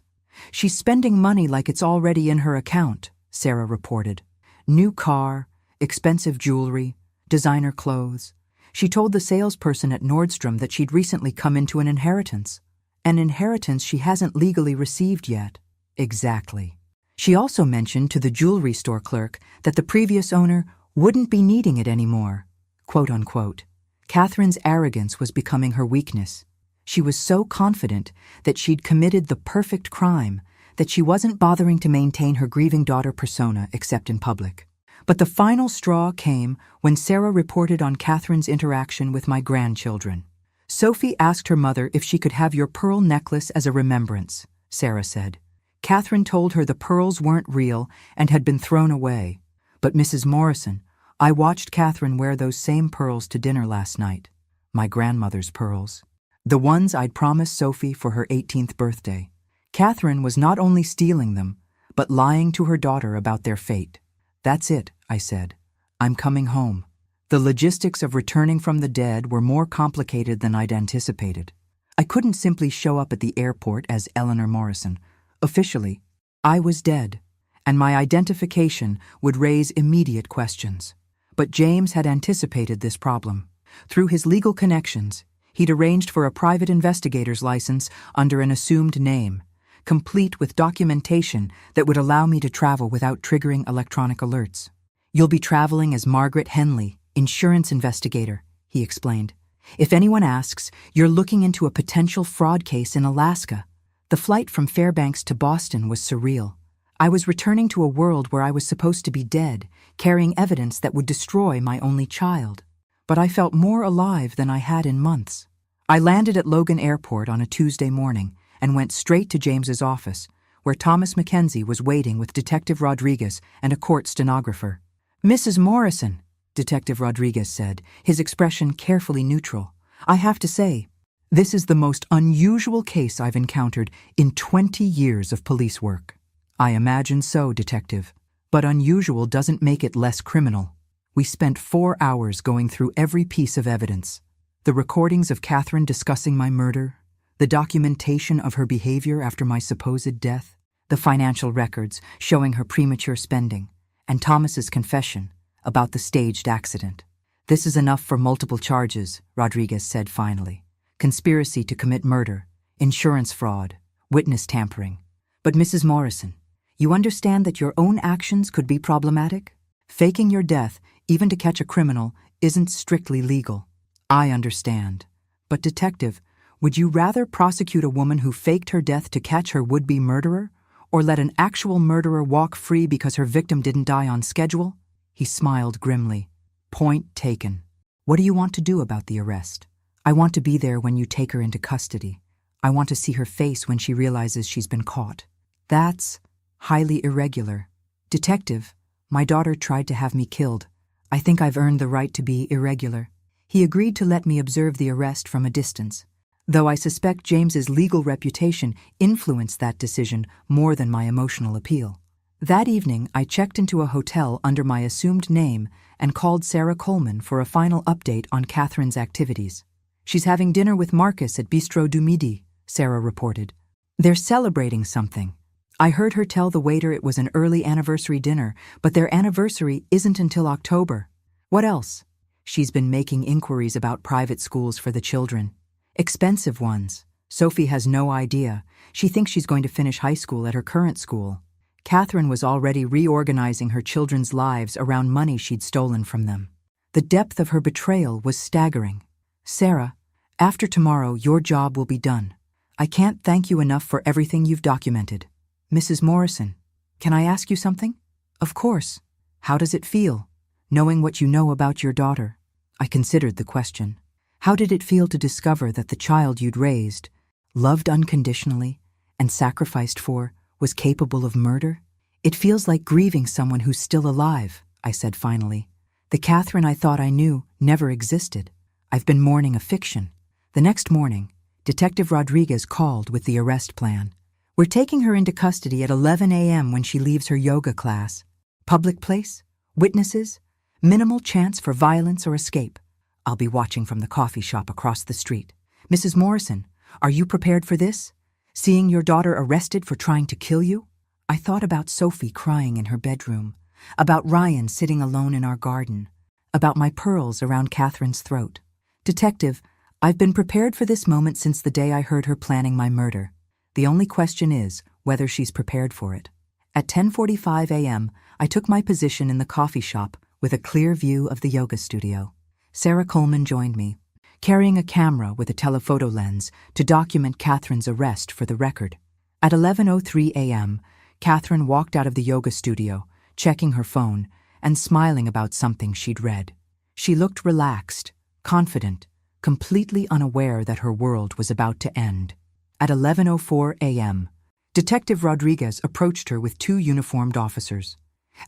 She's spending money like it's already in her account, Sarah reported. New car, expensive jewelry, designer clothes. She told the salesperson at Nordstrom that she'd recently come into an inheritance. An inheritance she hasn't legally received yet. Exactly. She also mentioned to the jewelry store clerk that the previous owner wouldn't be needing it anymore. Quote unquote. Catherine's arrogance was becoming her weakness. She was so confident that she'd committed the perfect crime that she wasn't bothering to maintain her grieving daughter persona except in public. But the final straw came when Sarah reported on Catherine's interaction with my grandchildren. Sophie asked her mother if she could have your pearl necklace as a remembrance, Sarah said. Catherine told her the pearls weren't real and had been thrown away. But Mrs. Morrison, I watched Catherine wear those same pearls to dinner last night. My grandmother's pearls. The ones I'd promised Sophie for her 18th birthday. Catherine was not only stealing them, but lying to her daughter about their fate. That's it, I said. I'm coming home. The logistics of returning from the dead were more complicated than I'd anticipated. I couldn't simply show up at the airport as Eleanor Morrison. Officially, I was dead, and my identification would raise immediate questions. But James had anticipated this problem. Through his legal connections, he'd arranged for a private investigator's license under an assumed name, complete with documentation that would allow me to travel without triggering electronic alerts. You'll be traveling as Margaret Henley, insurance investigator, he explained. If anyone asks, you're looking into a potential fraud case in Alaska. The flight from Fairbanks to Boston was surreal. I was returning to a world where I was supposed to be dead, carrying evidence that would destroy my only child. But I felt more alive than I had in months. I landed at Logan Airport on a Tuesday morning and went straight to James's office, where Thomas Mackenzie was waiting with Detective Rodriguez and a court stenographer. Mrs. Morrison, Detective Rodriguez said, his expression carefully neutral. I have to say, this is the most unusual case I've encountered in 20 years of police work. I imagine so, Detective, but unusual doesn't make it less criminal. We spent 4 hours going through every piece of evidence. The recordings of Catherine discussing my murder, the documentation of her behavior after my supposed death, the financial records showing her premature spending, and Thomas's confession about the staged accident. "This is enough for multiple charges," Rodriguez said finally. "Conspiracy to commit murder, insurance fraud, witness tampering. But Mrs. Morrison, you understand that your own actions could be problematic? Faking your death, even to catch a criminal, isn't strictly legal." "I understand. But detective, would you rather prosecute a woman who faked her death to catch her would-be murderer, or let an actual murderer walk free because her victim didn't die on schedule?" He smiled grimly. "Point taken. What do you want to do about the arrest?" "I want to be there when you take her into custody. I want to see her face when she realizes she's been caught." "That's highly irregular. Detective, my daughter tried to have me killed. I think I've earned the right to be irregular." He agreed to let me observe the arrest from a distance, though I suspect James's legal reputation influenced that decision more than my emotional appeal. That evening, I checked into a hotel under my assumed name and called Sarah Coleman for a final update on Catherine's activities. "She's having dinner with Marcus at Bistro du Midi," Sarah reported. "They're celebrating something. I heard her tell the waiter it was an early anniversary dinner, but their anniversary isn't until October." "What else?" "She's been making inquiries about private schools for the children. Expensive ones. Sophie has no idea. She thinks she's going to finish high school at her current school. Catherine was already reorganizing her children's lives around money she'd stolen from them. The depth of her betrayal was staggering. Sarah, after tomorrow, your job will be done. I can't thank you enough for everything you've documented. Mrs. Morrison, can I ask you something?" "Of course. How does it feel, knowing what you know about your daughter?" I considered the question. How did it feel to discover that the child you'd raised, loved unconditionally, and sacrificed for, was capable of murder? "It feels like grieving someone who's still alive," I said finally. "The Catherine I thought I knew never existed. I've been mourning a fiction." The next morning, Detective Rodriguez called with the arrest plan. "We're taking her into custody at 11 a.m. when she leaves her yoga class. Public place? Witnesses? Minimal chance for violence or escape. I'll be watching from the coffee shop across the street. Mrs. Morrison, are you prepared for this? Seeing your daughter arrested for trying to kill you?" I thought about Sophie crying in her bedroom, about Ryan sitting alone in our garden, about my pearls around Catherine's throat. "Detective, I've been prepared for this moment since the day I heard her planning my murder. The only question is whether she's prepared for it." At 10:45 a.m., I took my position in the coffee shop with a clear view of the yoga studio. Sarah Coleman joined me, carrying a camera with a telephoto lens to document Catherine's arrest for the record. At 11:03 a.m., Catherine walked out of the yoga studio, checking her phone and smiling about something she'd read. She looked relaxed, confident, completely unaware that her world was about to end. At 11:04 a.m., Detective Rodriguez approached her with 2 uniformed officers.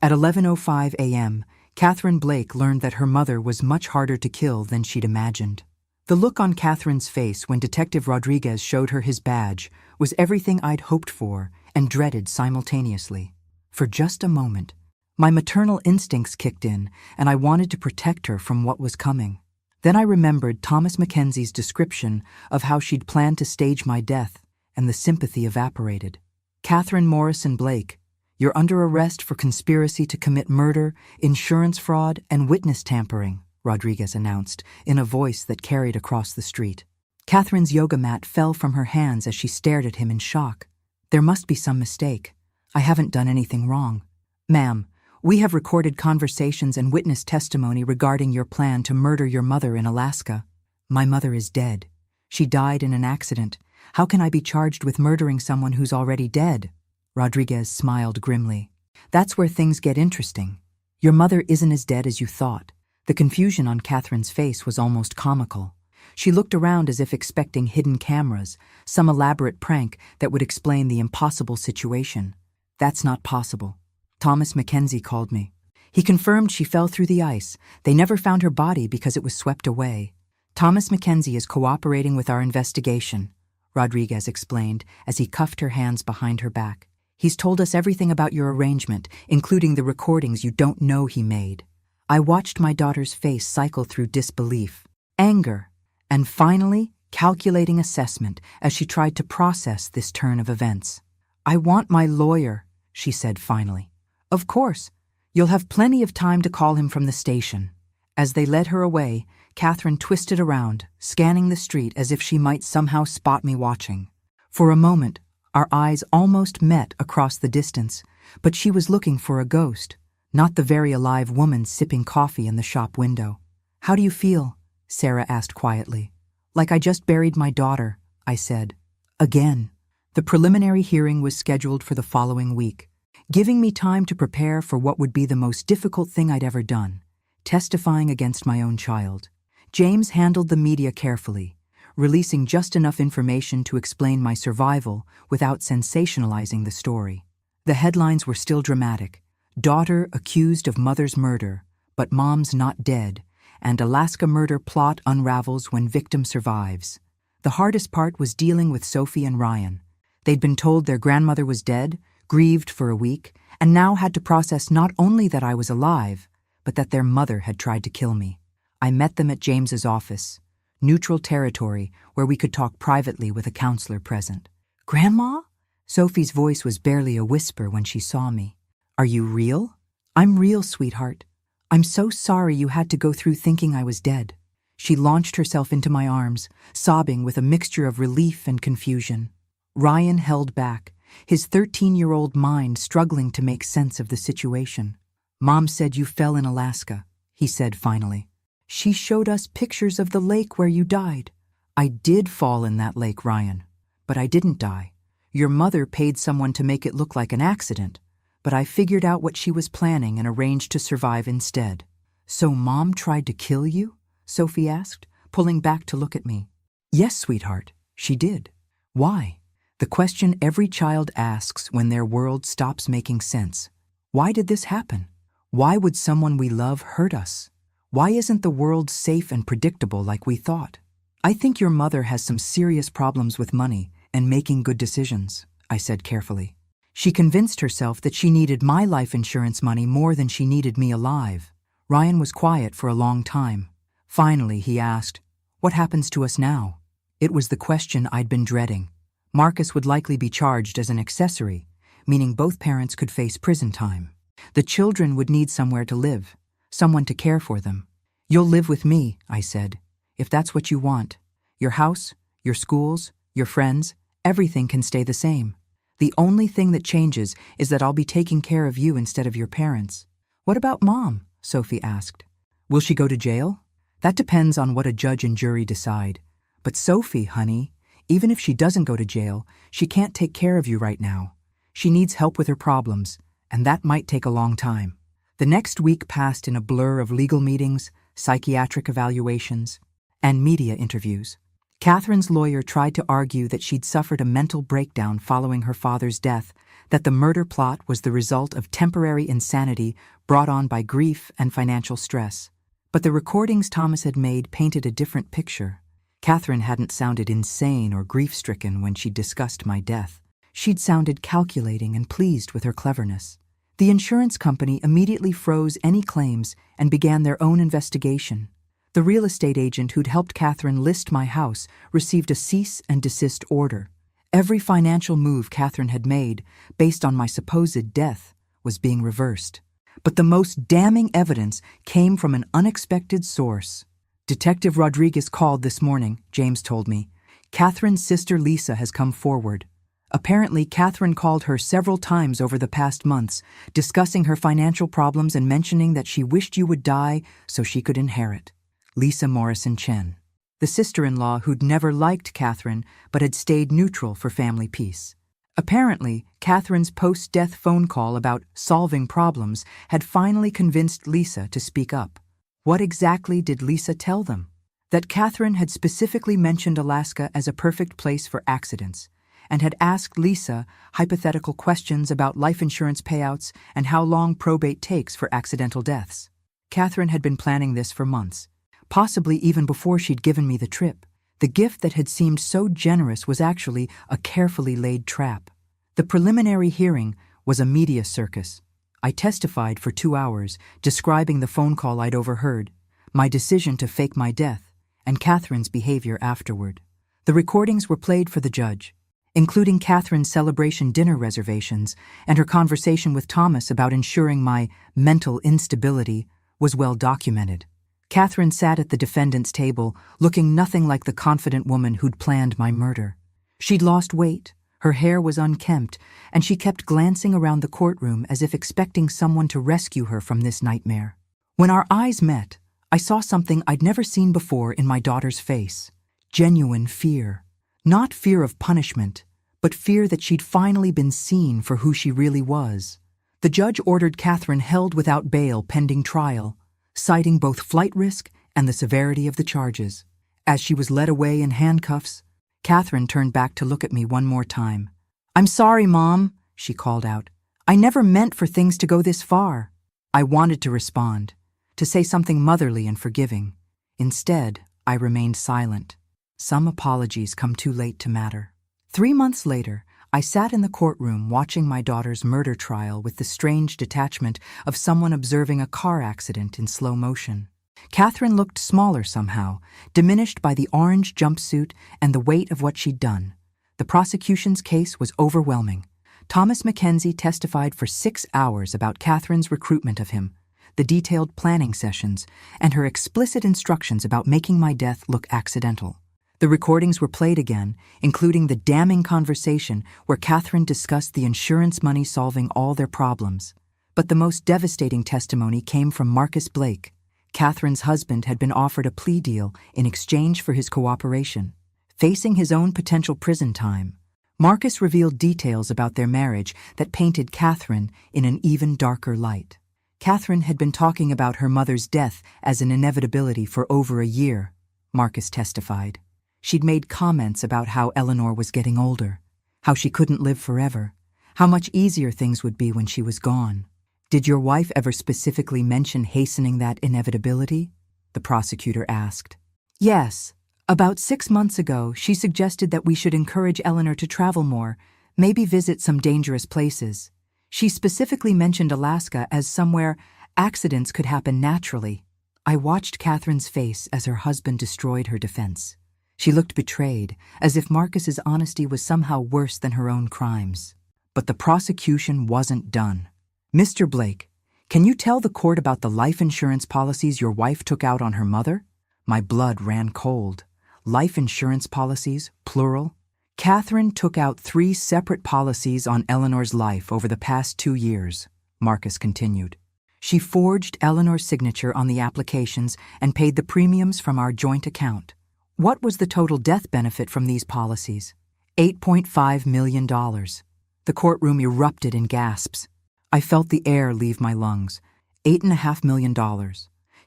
At 11:05 a.m., Catherine Blake learned that her mother was much harder to kill than she'd imagined. The look on Catherine's face when Detective Rodriguez showed her his badge was everything I'd hoped for and dreaded simultaneously. For just a moment, my maternal instincts kicked in, and I wanted to protect her from what was coming. Then I remembered Thomas Mackenzie's description of how she'd planned to stage my death, and the sympathy evaporated. "Catherine Morrison Blake, you're under arrest for conspiracy to commit murder, insurance fraud, and witness tampering," Rodriguez announced in a voice that carried across the street. Catherine's yoga mat fell from her hands as she stared at him in shock. "There must be some mistake. I haven't done anything wrong. Ma'am, we have recorded conversations and witness testimony regarding your plan to murder your mother in Alaska. My mother is dead. She died in an accident. How can I be charged with murdering someone who's already dead?" Rodriguez smiled grimly. "That's where things get interesting. Your mother isn't as dead as you thought." The confusion on Catherine's face was almost comical. She looked around as if expecting hidden cameras, some elaborate prank that would explain the impossible situation. "That's not possible. Thomas Mackenzie called me. He confirmed she fell through the ice. They never found her body because it was swept away. Thomas Mackenzie is cooperating with our investigation," Rodriguez explained as he cuffed her hands behind her back. "He's told us everything about your arrangement, including the recordings you don't know he made." I watched my daughter's face cycle through disbelief, anger, and finally calculating assessment as she tried to process this turn of events. "I want my lawyer," she said finally. "Of course. You'll have plenty of time to call him from the station." As they led her away, Catherine twisted around, scanning the street as if she might somehow spot me watching. For a moment, our eyes almost met across the distance, but she was looking for a ghost, not the very alive woman sipping coffee in the shop window. "How do you feel?" Sarah asked quietly. "Like I just buried my daughter," I said. Again. The preliminary hearing was scheduled for the following week, giving me time to prepare for what would be the most difficult thing I'd ever done, testifying against my own child. James handled the media carefully, releasing just enough information to explain my survival without sensationalizing the story. The headlines were still dramatic: "Daughter accused of mother's murder, but mom's not dead," and "Alaska murder plot unravels when victim survives." The hardest part was dealing with Sophie and Ryan. They'd been told their grandmother was dead, grieved for a week, and now had to process not only that I was alive, but that their mother had tried to kill me. I met them at James's office, neutral territory where we could talk privately with a counselor present. "Grandma?" Sophie's voice was barely a whisper when she saw me. "Are you real?" "I'm real, sweetheart. I'm so sorry you had to go through thinking I was dead." She launched herself into my arms, sobbing with a mixture of relief and confusion. Ryan held back, his 13-year-old mind struggling to make sense of the situation. "Mom said you fell in Alaska," he said finally. "She showed us pictures of the lake where you died." "I did fall in that lake, Ryan, but I didn't die. Your mother paid someone to make it look like an accident, but I figured out what she was planning and arranged to survive instead." "So Mom tried to kill you?" Sophie asked, pulling back to look at me. "Yes, sweetheart, she did." "Why?" The question every child asks when their world stops making sense. Why did this happen? Why would someone we love hurt us? Why isn't the world safe and predictable like we thought? "I think your mother has some serious problems with money and making good decisions," I said carefully. "She convinced herself that she needed my life insurance money more than she needed me alive." Ryan was quiet for a long time. Finally, he asked, "What happens to us now?" It was the question I'd been dreading. Marcus would likely be charged as an accessory, meaning both parents could face prison time. The children would need somewhere to live, someone to care for them. "You'll live with me," I said, "if that's what you want. Your house, your schools, your friends, everything can stay the same. The only thing that changes is that I'll be taking care of you instead of your parents." "What about Mom?" Sophie asked. "Will she go to jail?" "That depends on what a judge and jury decide. But Sophie, honey, even if she doesn't go to jail, she can't take care of you right now. She needs help with her problems, and that might take a long time." The next week passed in a blur of legal meetings, psychiatric evaluations, and media interviews. Catherine's lawyer tried to argue that she'd suffered a mental breakdown following her father's death, that the murder plot was the result of temporary insanity brought on by grief and financial stress. But the recordings Thomas had made painted a different picture. Catherine hadn't sounded insane or grief-stricken when she discussed my death. She'd sounded calculating and pleased with her cleverness. The insurance company immediately froze any claims and began their own investigation. The real estate agent who'd helped Catherine list my house received a cease and desist order. Every financial move Catherine had made, based on my supposed death, was being reversed. But the most damning evidence came from an unexpected source. "Detective Rodriguez called this morning," James told me. "Catherine's sister Lisa has come forward. Apparently, Catherine called her several times over the past months, discussing her financial problems and mentioning that she wished you would die so she could inherit." Lisa Morrison Chen, the sister-in-law who'd never liked Catherine but had stayed neutral for family peace. Apparently, Catherine's post-death phone call about solving problems had finally convinced Lisa to speak up. What exactly did Lisa tell them? That Catherine had specifically mentioned Alaska as a perfect place for accidents, and had asked Lisa hypothetical questions about life insurance payouts and how long probate takes for accidental deaths. Catherine had been planning this for months, possibly even before she'd given me the trip. The gift that had seemed so generous was actually a carefully laid trap. The preliminary hearing was a media circus, I testified for 2 hours, describing the phone call I'd overheard, my decision to fake my death, and Catherine's behavior afterward. The recordings were played for the judge, including Catherine's celebration dinner reservations and her conversation with Thomas about ensuring my mental instability was well documented. Catherine sat at the defendant's table, looking nothing like the confident woman who'd planned my murder. She'd lost weight, her hair was unkempt, and she kept glancing around the courtroom as if expecting someone to rescue her from this nightmare. When our eyes met, I saw something I'd never seen before in my daughter's face. Genuine fear. Not fear of punishment, but fear that she'd finally been seen for who she really was. The judge ordered Catherine held without bail pending trial, citing both flight risk and the severity of the charges. As she was led away in handcuffs, Catherine turned back to look at me one more time. "I'm sorry, Mom," she called out. "I never meant for things to go this far." I wanted to respond, to say something motherly and forgiving. Instead, I remained silent. Some apologies come too late to matter. 3 months later, I sat in the courtroom watching my daughter's murder trial with the strange detachment of someone observing a car accident in slow motion. Catherine looked smaller somehow, diminished by the orange jumpsuit and the weight of what she'd done. The prosecution's case was overwhelming. Thomas Mackenzie testified for 6 hours about Catherine's recruitment of him, the detailed planning sessions, and her explicit instructions about making my death look accidental. The recordings were played again, including the damning conversation where Catherine discussed the insurance money solving all their problems. But the most devastating testimony came from Marcus Blake. Catherine's husband had been offered a plea deal in exchange for his cooperation. Facing his own potential prison time, Marcus revealed details about their marriage that painted Catherine in an even darker light. Catherine had been talking about her mother's death as an inevitability for over a year, Marcus testified. She'd made comments about how Eleanor was getting older, how she couldn't live forever, how much easier things would be when she was gone. "Did your wife ever specifically mention hastening that inevitability?" the prosecutor asked. "Yes. About 6 months ago, she suggested that we should encourage Eleanor to travel more, maybe visit some dangerous places. She specifically mentioned Alaska as somewhere accidents could happen naturally." I watched Catherine's face as her husband destroyed her defense. She looked betrayed, as if Marcus's honesty was somehow worse than her own crimes. But the prosecution wasn't done. "Mr. Blake, can you tell the court about the life insurance policies your wife took out on her mother?" My blood ran cold. Life insurance policies, plural? Catherine took out 3 separate policies on Eleanor's life over the past 2 years, Marcus continued. She forged Eleanor's signature on the applications and paid the premiums from our joint account. What was the total death benefit from these policies? $8.5 million. The courtroom erupted in gasps. I felt the air leave my lungs. $8.5 million.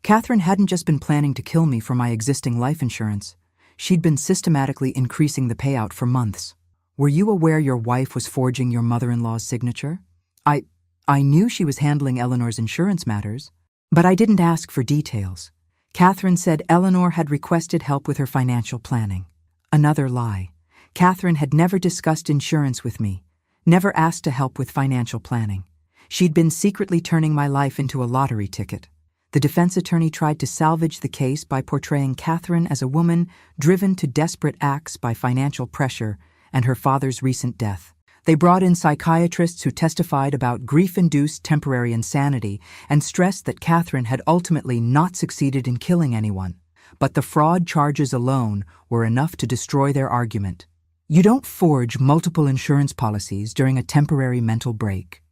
Catherine hadn't just been planning to kill me for my existing life insurance. She'd been systematically increasing the payout for months. "Were you aware your wife was forging your mother-in-law's signature?" I knew she was handling Eleanor's insurance matters, but I didn't ask for details. Catherine said Eleanor had requested help with her financial planning. Another lie. Catherine had never discussed insurance with me, never asked to help with financial planning. She'd been secretly turning my life into a lottery ticket. The defense attorney tried to salvage the case by portraying Catherine as a woman driven to desperate acts by financial pressure and her father's recent death. They brought in psychiatrists who testified about grief-induced temporary insanity and stressed that Catherine had ultimately not succeeded in killing anyone. But the fraud charges alone were enough to destroy their argument. You don't forge multiple insurance policies during a temporary mental break.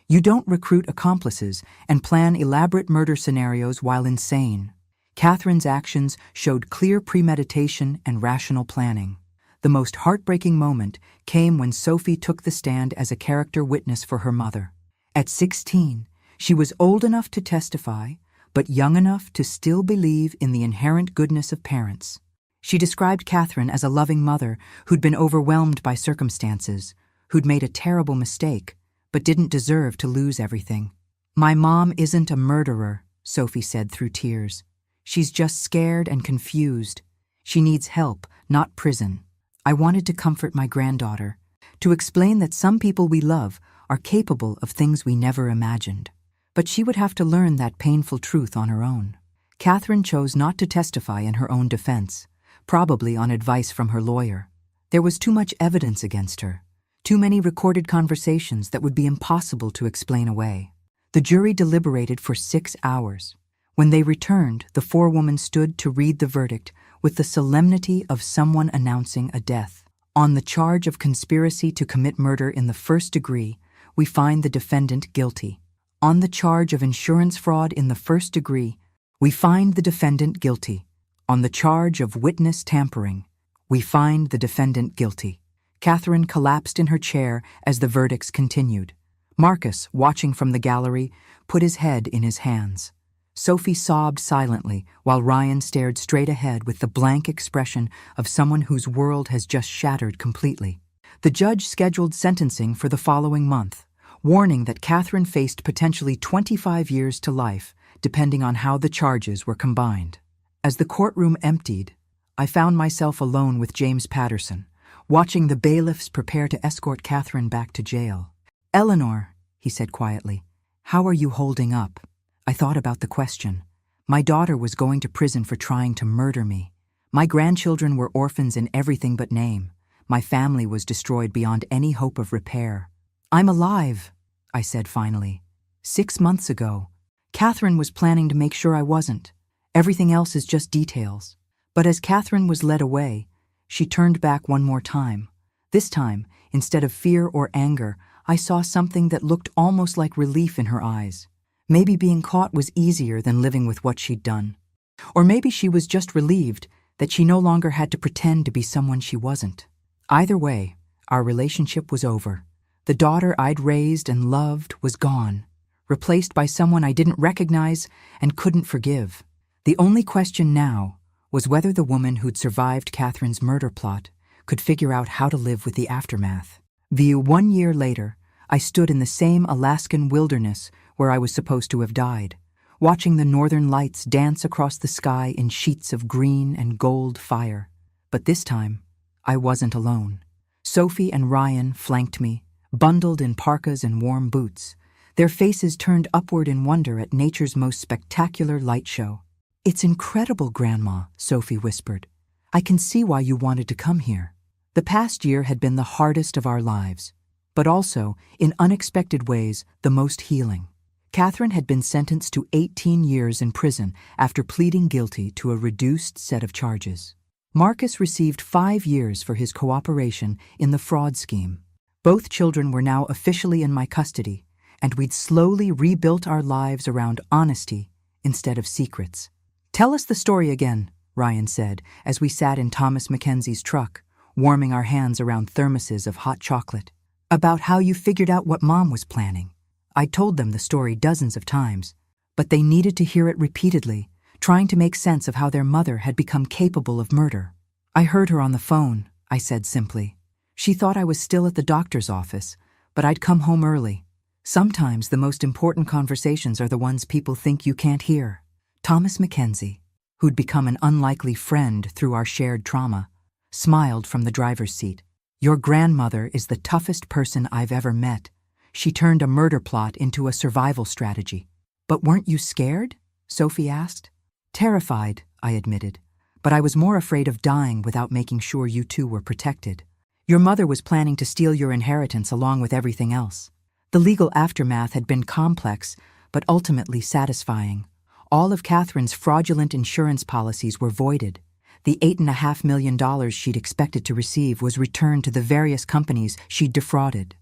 You don't recruit accomplices and plan elaborate murder scenarios while insane. Catherine's actions showed clear premeditation and rational planning. The most heartbreaking moment came when Sophie took the stand as a character witness for her mother. At 16, she was old enough to testify, but young enough to still believe in the inherent goodness of parents. She described Catherine as a loving mother who'd been overwhelmed by circumstances, who'd made a terrible mistake, but didn't deserve to lose everything. "My mom isn't a murderer," Sophie said through tears. "She's just scared and confused. She needs help, not prison." I wanted to comfort my granddaughter, to explain that some people we love are capable of things we never imagined. But she would have to learn that painful truth on her own. Catherine chose not to testify in her own defense, probably on advice from her lawyer. There was too much evidence against her, too many recorded conversations that would be impossible to explain away. The jury deliberated for 6 hours. When they returned, the forewoman stood to read the verdict with the solemnity of someone announcing a death. On the charge of conspiracy to commit murder in the first degree, we find the defendant guilty. On the charge of insurance fraud in the first degree, we find the defendant guilty. On the charge of witness tampering, we find the defendant guilty. Catherine collapsed in her chair as the verdicts continued. Marcus, watching from the gallery, put his head in his hands. Sophie sobbed silently while Ryan stared straight ahead with the blank expression of someone whose world has just shattered completely. The judge scheduled sentencing for the following month, warning that Catherine faced potentially 25 years to life, depending on how the charges were combined. As the courtroom emptied, I found myself alone with James Patterson, watching the bailiffs prepare to escort Catherine back to jail. "Eleanor," he said quietly, "how are you holding up?" I thought about the question. My daughter was going to prison for trying to murder me. My grandchildren were orphans in everything but name. My family was destroyed beyond any hope of repair. "I'm alive," I said finally. 6 months ago, Catherine was planning to make sure I wasn't. Everything else is just details. But as Catherine was led away, she turned back one more time. This time, instead of fear or anger, I saw something that looked almost like relief in her eyes. Maybe being caught was easier than living with what she'd done. Or maybe she was just relieved that she no longer had to pretend to be someone she wasn't. Either way, our relationship was over. The daughter I'd raised and loved was gone, replaced by someone I didn't recognize and couldn't forgive. The only question now was whether the woman who'd survived Catherine's murder plot could figure out how to live with the aftermath. 1 year later, I stood in the same Alaskan wilderness where I was supposed to have died, watching the northern lights dance across the sky in sheets of green and gold fire. But this time, I wasn't alone. Sophie and Ryan flanked me, bundled in parkas and warm boots, their faces turned upward in wonder at nature's most spectacular light show. "It's incredible, Grandma," Sophie whispered. "I can see why you wanted to come here." The past year had been the hardest of our lives, but also, in unexpected ways, the most healing. Catherine had been sentenced to 18 years in prison after pleading guilty to a reduced set of charges. Marcus received 5 years for his cooperation in the fraud scheme. Both children were now officially in my custody, and we'd slowly rebuilt our lives around honesty instead of secrets. "Tell us the story again," Ryan said, as we sat in Thomas Mackenzie's truck, warming our hands around thermoses of hot chocolate. "About how you figured out what Mom was planning." I told them the story dozens of times, but they needed to hear it repeatedly, trying to make sense of how their mother had become capable of murder. "I heard her on the phone," I said simply. "She thought I was still at the doctor's office, but I'd come home early. Sometimes the most important conversations are the ones people think you can't hear." Thomas Mackenzie, who'd become an unlikely friend through our shared trauma, smiled from the driver's seat. "Your grandmother is the toughest person I've ever met. She turned a murder plot into a survival strategy." "But weren't you scared?" Sophie asked. "Terrified," I admitted, "but I was more afraid of dying without making sure you two were protected. Your mother was planning to steal your inheritance along with everything else." The legal aftermath had been complex, but ultimately satisfying. All of Catherine's fraudulent insurance policies were voided. The $8.5 million she'd expected to receive was returned to the various companies she'd defrauded.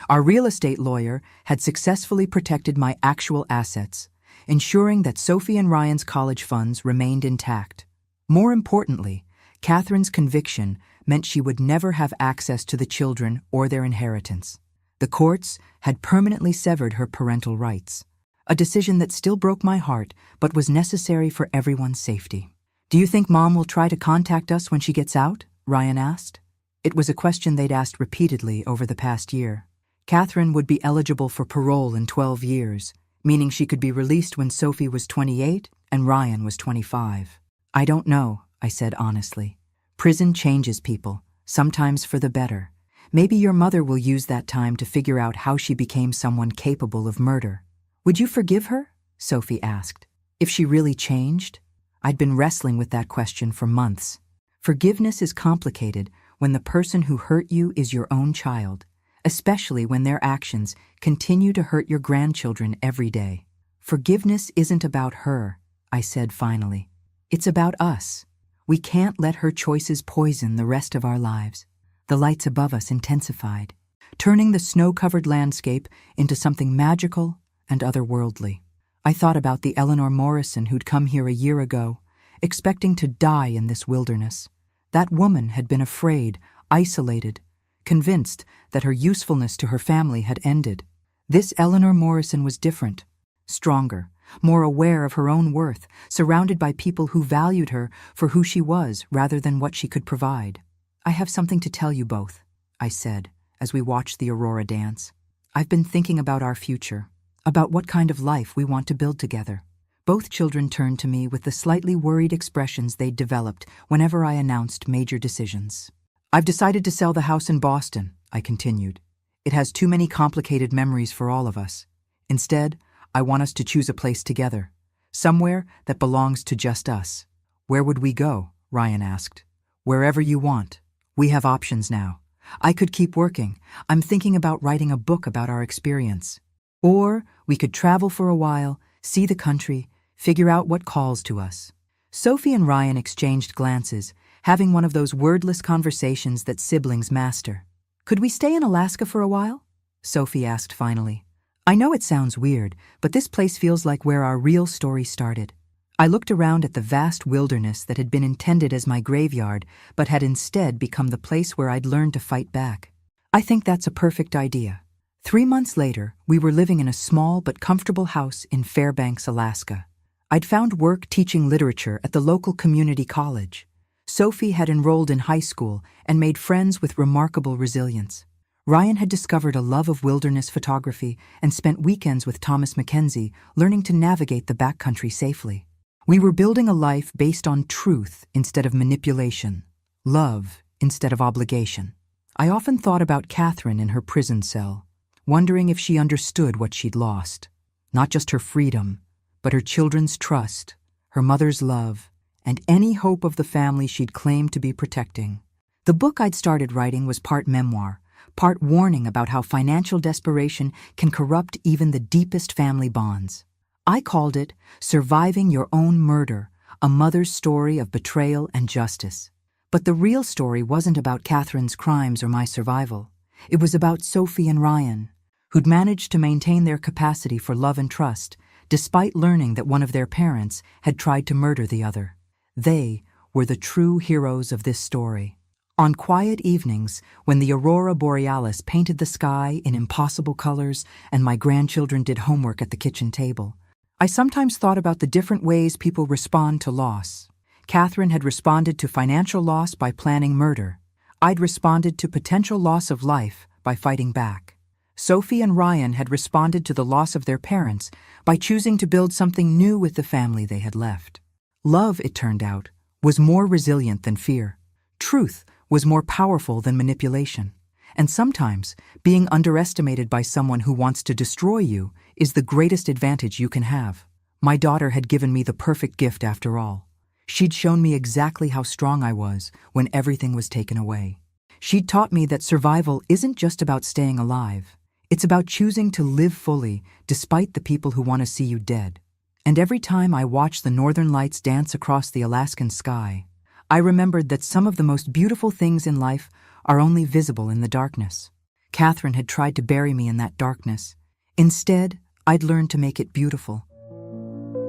Our real estate lawyer had successfully protected my actual assets, ensuring that Sophie and Ryan's college funds remained intact. More importantly, Catherine's conviction meant she would never have access to the children or their inheritance. The courts had permanently severed her parental rights, a decision that still broke my heart but was necessary for everyone's safety. "Do you think Mom will try to contact us when she gets out?" Ryan asked. It was a question they'd asked repeatedly over the past year. Catherine would be eligible for parole in 12 years, meaning she could be released when Sophie was 28 and Ryan was 25. "I don't know," I said honestly. "Prison changes people, sometimes for the better. Maybe your mother will use that time to figure out how she became someone capable of murder. Would you forgive her? Sophie asked. If she really changed? I'd been wrestling with that question for months. Forgiveness is complicated when the person who hurt you is your own child, especially when their actions continue to hurt your grandchildren every day. Forgiveness isn't about her, I said finally. It's about us. We can't let her choices poison the rest of our lives. The lights above us intensified, turning the snow-covered landscape into something magical and otherworldly. I thought about the Eleanor Morrison who'd come here a year ago, expecting to die in this wilderness. That woman had been afraid, isolated, convinced that her usefulness to her family had ended. This Eleanor Morrison was different, stronger, more aware of her own worth, surrounded by people who valued her for who she was rather than what she could provide. I have something to tell you both, I said, as we watched the aurora dance. I've been thinking about our future, about what kind of life we want to build together. Both children turned to me with the slightly worried expressions they'd developed whenever I announced major decisions. I've decided to sell the house in Boston, I continued. It has too many complicated memories for all of us. Instead, I want us to choose a place together, somewhere that belongs to just us. Where would we go? Ryan asked. Wherever you want. We have options now. I could keep working. I'm thinking about writing a book about our experience. Or we could travel for a while, see the country, figure out what calls to us. Sophie and Ryan exchanged glances, having one of those wordless conversations that siblings master. Could we stay in Alaska for a while? Sophie asked finally. I know it sounds weird, but this place feels like where our real story started. I looked around at the vast wilderness that had been intended as my graveyard, but had instead become the place where I'd learned to fight back. I think that's a perfect idea. 3 months later, we were living in a small but comfortable house in Fairbanks, Alaska. I'd found work teaching literature at the local community college. Sophie had enrolled in high school and made friends with remarkable resilience. Ryan had discovered a love of wilderness photography and spent weekends with Thomas Mackenzie learning to navigate the backcountry safely. We were building a life based on truth instead of manipulation, love instead of obligation. I often thought about Catherine in her prison cell, wondering if she understood what she'd lost. Not just her freedom, but her children's trust, her mother's love, and any hope of the family she'd claimed to be protecting. The book I'd started writing was part memoir, part warning about how financial desperation can corrupt even the deepest family bonds. I called it Surviving Your Own Murder, a mother's story of betrayal and justice. But the real story wasn't about Catherine's crimes or my survival. It was about Sophie and Ryan, who'd managed to maintain their capacity for love and trust, despite learning that one of their parents had tried to murder the other. They were the true heroes of this story. On quiet evenings, when the aurora borealis painted the sky in impossible colors and my grandchildren did homework at the kitchen table, I sometimes thought about the different ways people respond to loss. Catherine had responded to financial loss by planning murder. I'd responded to potential loss of life by fighting back. Sophie and Ryan had responded to the loss of their parents by choosing to build something new with the family they had left. Love, it turned out, was more resilient than fear. Truth was more powerful than manipulation. And sometimes, being underestimated by someone who wants to destroy you is the greatest advantage you can have. My daughter had given me the perfect gift after all. She'd shown me exactly how strong I was when everything was taken away. She'd taught me that survival isn't just about staying alive. It's about choosing to live fully despite the people who want to see you dead. And every time I watched the northern lights dance across the Alaskan sky, I remembered that some of the most beautiful things in life are only visible in the darkness. Catherine had tried to bury me in that darkness. Instead, I'd learned to make it beautiful.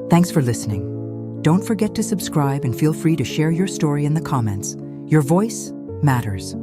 Thanks for listening. Don't forget to subscribe and feel free to share your story in the comments. Your voice matters.